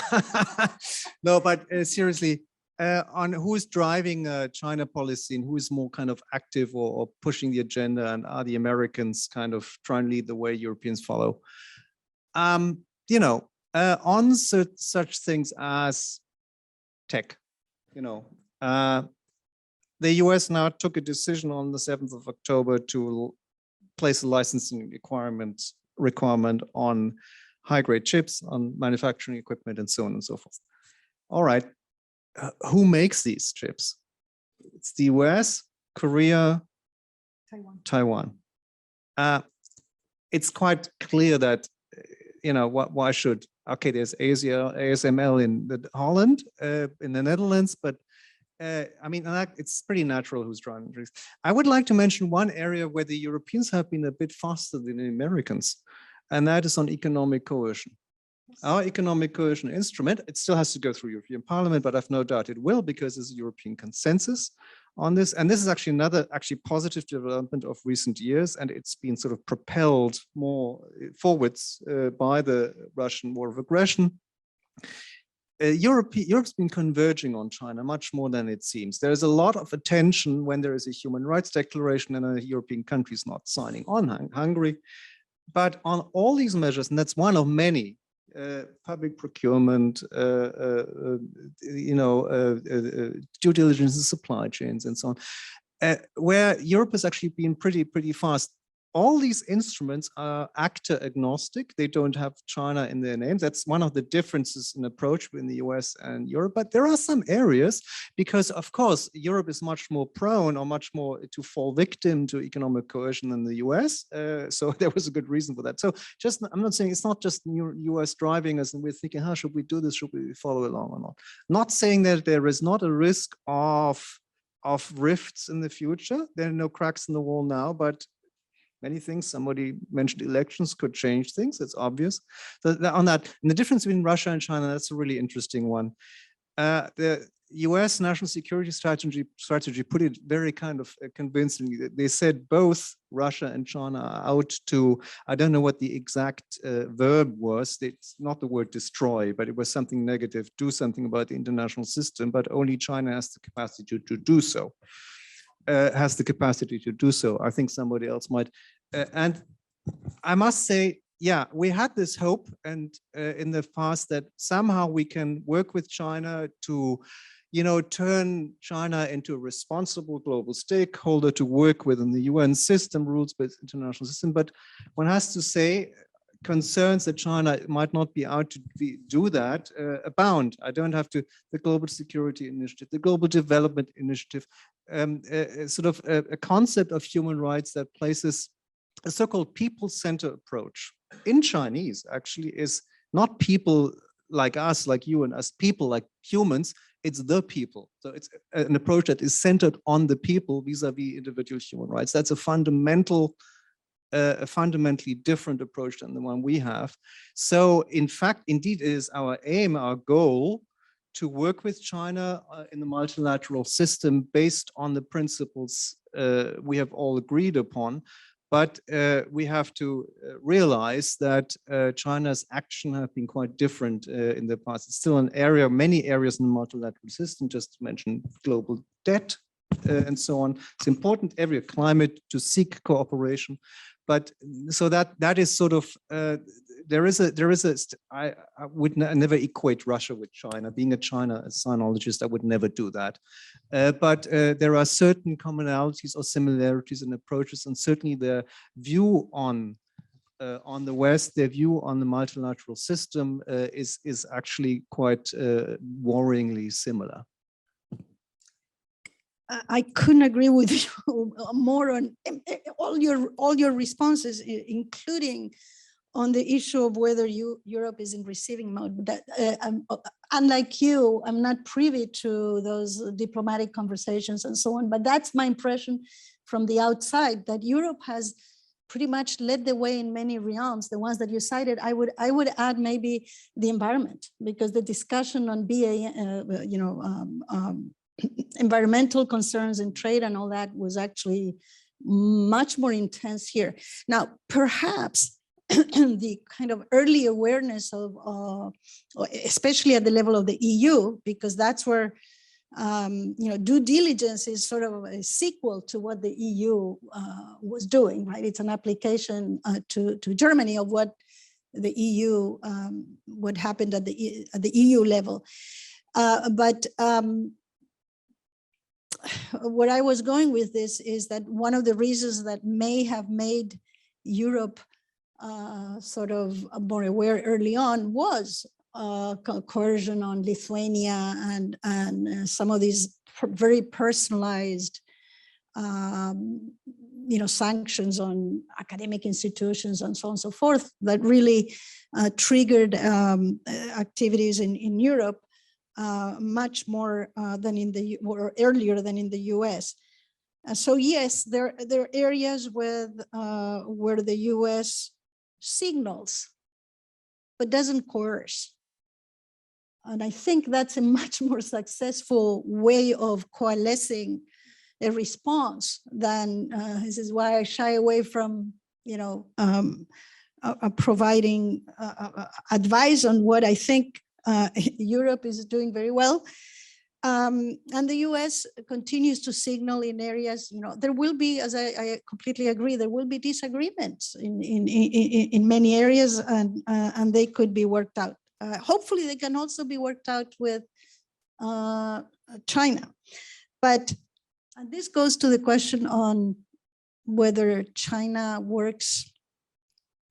No, but seriously, on who is driving China policy and who is more kind of active or pushing the agenda, and are the Americans kind of trying to lead the way Europeans follow? You know, on such things as tech, you know, the US now took a decision on the 7th of October to place a licensing requirement on high-grade chips, on manufacturing equipment, and so on and so forth. All right, who makes these chips? It's the US, Korea, Taiwan. It's quite clear that, you know, why should, okay, there's ASML in Holland, in the Netherlands, but I mean, it's pretty natural who's driving drinks. I would like to mention one area where the Europeans have been a bit faster than the Americans, and that is on economic coercion. Our economic coercion instrument, it still has to go through European Parliament, but I've no doubt it will, because there's a European consensus on this. And this is actually another positive development of recent years, and it's been sort of propelled more forwards by the Russian war of aggression. Europe's been converging on China much more than it seems. There is a lot of attention when there is a human rights declaration and a European country is not signing on, Hungary. But on all these measures, and that's one of many, public procurement, due diligence in supply chains and so on, where Europe has actually been pretty fast. All these instruments are actor agnostic. They don't have China in their names. That's one of the differences in approach between the US and Europe. But there are some areas, because of course, Europe is much more prone or much more to fall victim to economic coercion than the US. So there was a good reason for that. So I'm not saying it's not just US driving us and we're thinking, how should we do this? Should we follow along or not? Not saying that there is not a risk of rifts in the future. There are no cracks in the wall now, but many things, somebody mentioned elections could change things, it's obvious. So on that, and the difference between Russia and China, that's a really interesting one. The US national security strategy put it very kind of convincingly. They said both Russia and China are out to, I don't know what the exact verb was, it's not the word destroy, but it was something negative, do something about the international system, but only China has the capacity to do so. I think somebody else might. And I must say, yeah, we had this hope and in the past that somehow we can work with China to, turn China into a responsible global stakeholder to work within the UN system, rules-based international system. But one has to say, concerns that China might not be out to do that abound. I don't have to, the Global Security Initiative, the Global Development Initiative, sort of a concept of human rights that places a so-called people-centered approach in Chinese actually is not people like us, like you and us, people like humans, it's the people. So it's an approach that is centered on the people vis-a-vis individual human rights. That's a fundamentally different approach than the one we have. So in fact, indeed, it is our aim, our goal to work with China in the multilateral system based on the principles we have all agreed upon. But we have to realize that China's action have been quite different in the past. It's still an area, many areas in the multilateral system, just to mention global debt and so on. It's important area, climate, to seek cooperation. But so that is sort of, I would never equate Russia with China. Being a sinologist, I would never do that. But there are certain commonalities or similarities in approaches, and certainly their view on the West, their view on the multilateral system is actually quite worryingly similar. I couldn't agree with you more on all your responses, including on the issue of whether Europe is in receiving mode. That unlike you, I'm not privy to those diplomatic conversations and so on. But that's my impression from the outside, that Europe has pretty much led the way in many realms. The ones that you cited, I would add maybe the environment, because the discussion on environmental concerns and trade and all that was actually much more intense here. Now, perhaps the kind of early awareness of, especially at the level of the EU, because that's where due diligence is sort of a sequel to what the EU was doing, right? It's an application to Germany of what the EU, what happened at the EU level. But where I was going with this is that one of the reasons that may have made Europe sort of more aware early on was coercion on Lithuania and some of these very personalized sanctions on academic institutions and so on and so forth that really triggered activities in Europe much more than in the or earlier than in the US. So yes, there are areas with where the US signals, but doesn't coerce. And I think that's a much more successful way of coalescing a response than this is why I shy away from, providing advice on what I think Europe is doing very well. And the US continues to signal in areas, there will be, as I completely agree, there will be disagreements in many areas, and they could be worked out. Hopefully they can also be worked out with China. But and this goes to the question on whether China works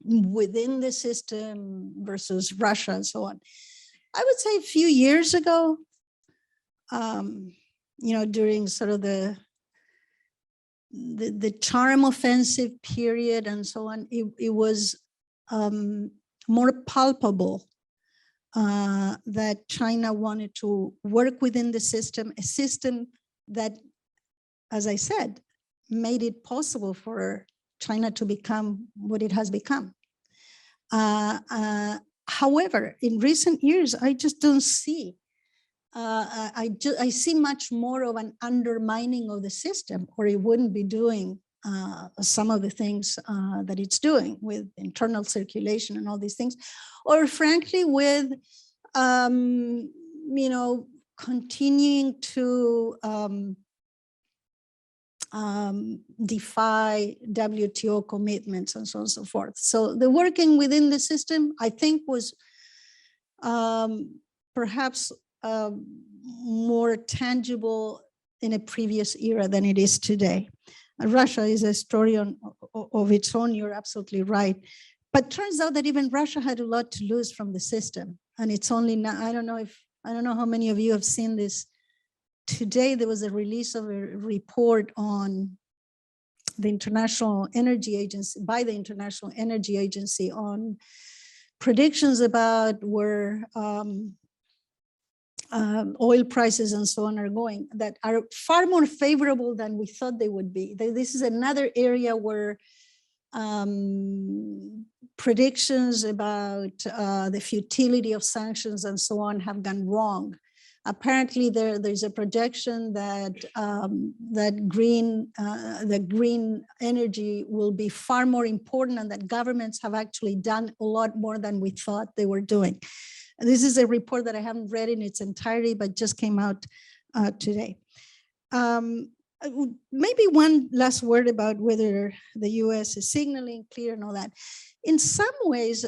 within the system versus Russia and so on. I would say a few years ago, during sort of the charm offensive period and so on, it was more palpable that China wanted to work within the system, a system that, as I said, made it possible for China to become what it has become. However, in recent years, I just don't see, I see much more of an undermining of the system, or it wouldn't be doing some of the things that it's doing with internal circulation and all these things, or frankly with, continuing to defy WTO commitments and so on and so forth. So the working within the system, I think, was perhaps more tangible in a previous era than it is today. Russia is a story of its own, you're absolutely right. But turns out that even Russia had a lot to lose from the system. And it's only now, I don't know how many of you have seen this. Today, there was a release of a report on the International Energy Agency, by the International Energy Agency, on predictions about where oil prices and so on are going, that are far more favorable than we thought they would be. This is another area where predictions about the futility of sanctions and so on have gone wrong. Apparently, there's a projection that that green energy will be far more important, and that governments have actually done a lot more than we thought they were doing. And this is a report that I haven't read in its entirety, but just came out today. Maybe one last word about whether the US is signaling clear and all that. In some ways,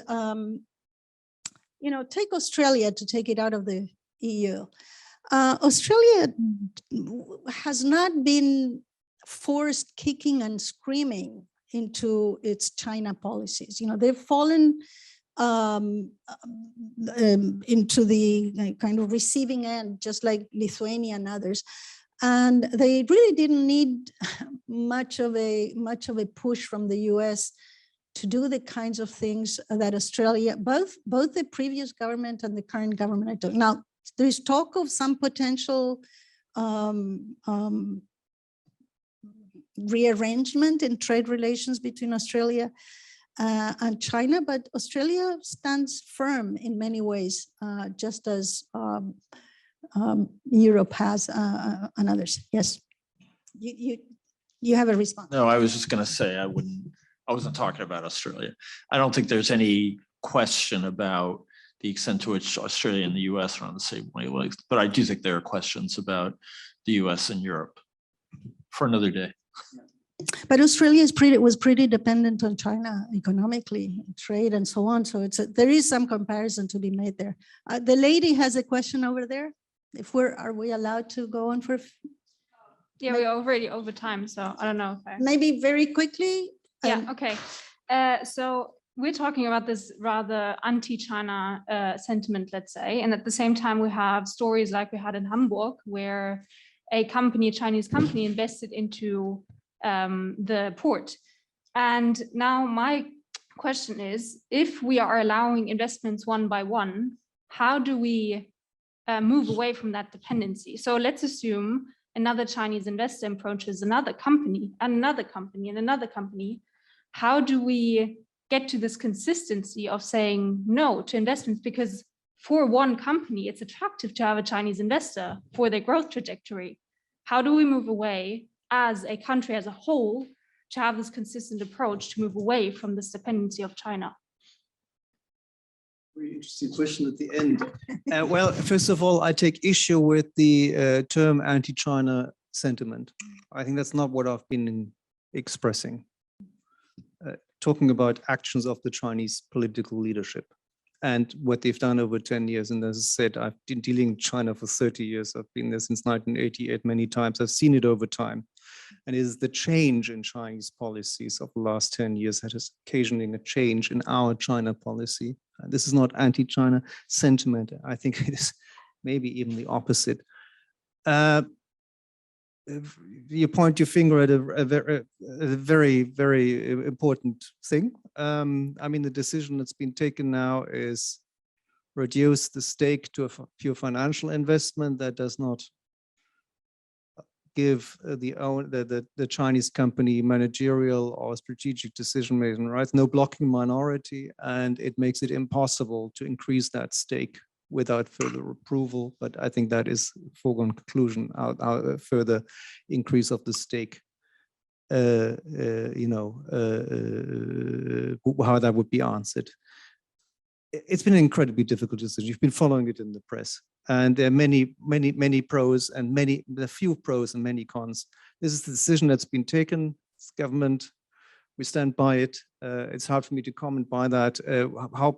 take Australia, to take it out of the EU. Australia has not been forced kicking and screaming into its China policies. They've fallen into the kind of receiving end, just like Lithuania and others. And they really didn't need much of a push from the US to do the kinds of things that Australia, both the previous government and the current government are doing. Now, there's talk of some potential rearrangement in trade relations between Australia and China, but Australia stands firm in many ways, just as Europe has and others. Yes, you have a response. No, I was just going to say I wasn't talking about Australia. I don't think there's any question about the extent to which Australia and the US are on the same wavelength, but I do think there are questions about the US and Europe for another day. But Australia was pretty dependent on China economically, trade and so on. So there is some comparison to be made there. The lady has a question over there. Are we allowed to go on for? Yeah, we're already over time, so I don't know if maybe very quickly. Yeah, okay. So we're talking about this rather anti-China sentiment, let's say, and at the same time we have stories like we had in Hamburg, where a Chinese company invested into the port. And now my question is, if we are allowing investments one by one, how do we move away from that dependency? So let's assume another Chinese investor approaches another company and another company and another company. How do we get to this consistency of saying no to investments? Because for one company, it's attractive to have a Chinese investor for their growth trajectory. How do we move away as a country as a whole to have this consistent approach to move away from this dependency of China? Very interesting question at the end. Well, first of all, I take issue with the term anti-China sentiment. I think that's not what I've been expressing. Talking about actions of the Chinese political leadership and what they've done over 10 years. And as I said, I've been dealing with China for 30 years. I've been there since 1988 many times. I've seen it over time. And it is the change in Chinese policies of the last 10 years that is occasioning a change in our China policy. And this is not anti-China sentiment. I think it is maybe even the opposite. You point your finger at a very, very important thing. I mean, the decision that's been taken now is reduce the stake to a pure financial investment that does not give the Chinese company managerial or strategic decision-making rights, no blocking minority, and it makes it impossible to increase that stake without further approval. But I think that is a foregone conclusion. Further increase of the stake, how that would be answered. It's been an incredibly difficult decision. You've been following it in the press, and there are many pros and a few pros and many cons. This is the decision that's been taken. It's government. We stand by it. It's hard for me to comment by that. How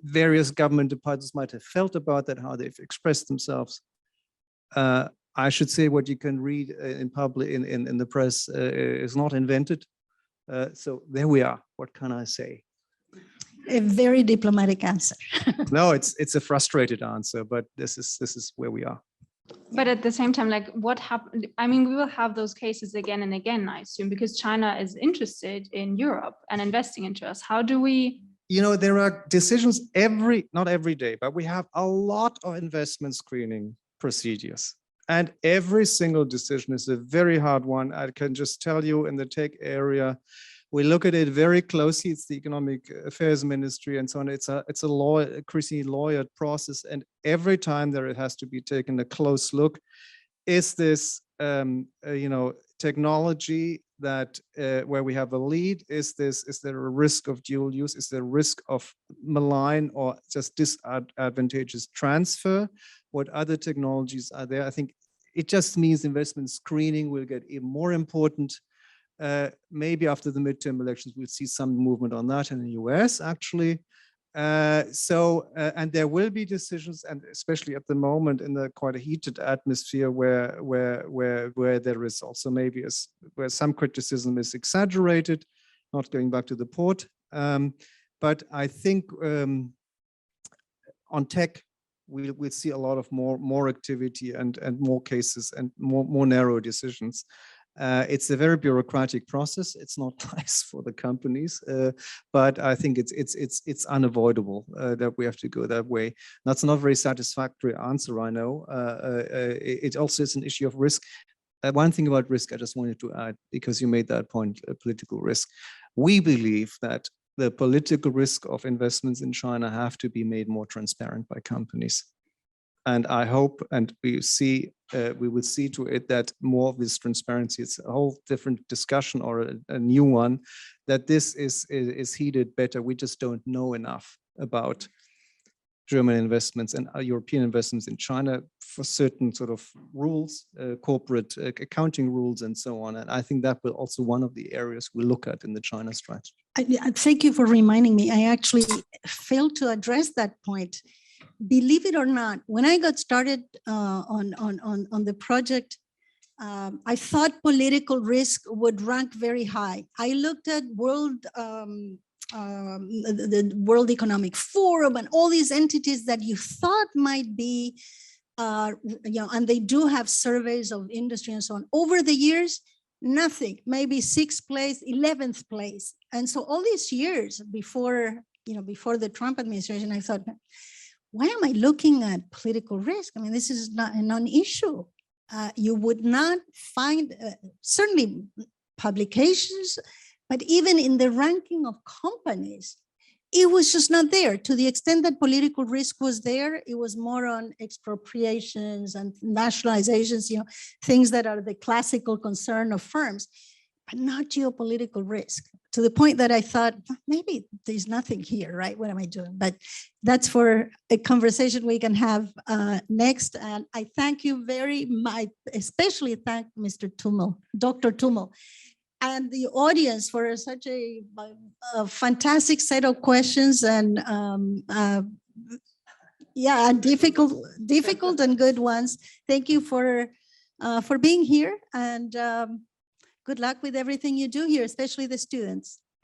various government departments might have felt about that, how they've expressed themselves. I should say what you can read in public in the press is not invented. So there we are. What can I say? A very diplomatic answer. No, it's a frustrated answer, but this is where we are. But at the same time, like what happened? I mean, we will have those cases again and again, I assume, because China is interested in Europe and investing into us. How do we? You know, there are decisions not every day, but we have a lot of investment screening procedures. And every single decision is a very hard one. I can just tell you in the tech area, we look at it very closely. It's the Economic Affairs Ministry and so on. It's a increasingly lawyered process. And every time there it has to be taken a close look. Is this, technology that where we have a lead? Is there a risk of dual use? Is there a risk of malign or just disadvantageous transfer? What other technologies are there? I think it just means investment screening will get even more important. Maybe after the midterm elections, we'll see some movement on that in the US, actually. And there will be decisions, and especially at the moment in the quite a heated atmosphere where there is also maybe where some criticism is exaggerated, not going back to the port. But I think on tech, we'll see a lot of more activity and more cases and more narrow decisions. It's a very bureaucratic process. It's not nice for the companies, but I think it's unavoidable that we have to go that way. That's not a very satisfactory answer, I know. It also is an issue of risk. One thing about risk I just wanted to add, because you made that point, political risk. We believe that the political risk of investments in China have to be made more transparent by companies. And I hope, and we will see to it that more of this transparency, it's a whole different discussion or a new one, that this is heated better. We just don't know enough about German investments and European investments in China for certain sort of rules, corporate accounting rules and so on. And I think that will also one of the areas we look at in the China strategy. Thank you for reminding me. I actually failed to address that point. Believe it or not, when I got started on the project, I thought political risk would rank very high. I looked at the World Economic Forum and all these entities that you thought might be, and they do have surveys of industry and so on. Over the years, nothing, maybe 6th place, 11th place. And so all these years before the Trump administration, I thought, why am I looking at political risk? I mean, this is not a non-issue. You would not find, certainly publications, but even in the ranking of companies, it was just not there. To the extent that political risk was there, it was more on expropriations and nationalizations, you know, things that are the classical concern of firms, but not geopolitical risk. To the point that I thought, maybe there's nothing here, right? What am I doing? But that's for a conversation we can have next. And I thank you very much, especially thank Mr. Thümmel, Dr. Thümmel, and the audience for such a fantastic set of questions and yeah, difficult and good ones. Thank you for being here, and good luck with everything you do here, especially the students.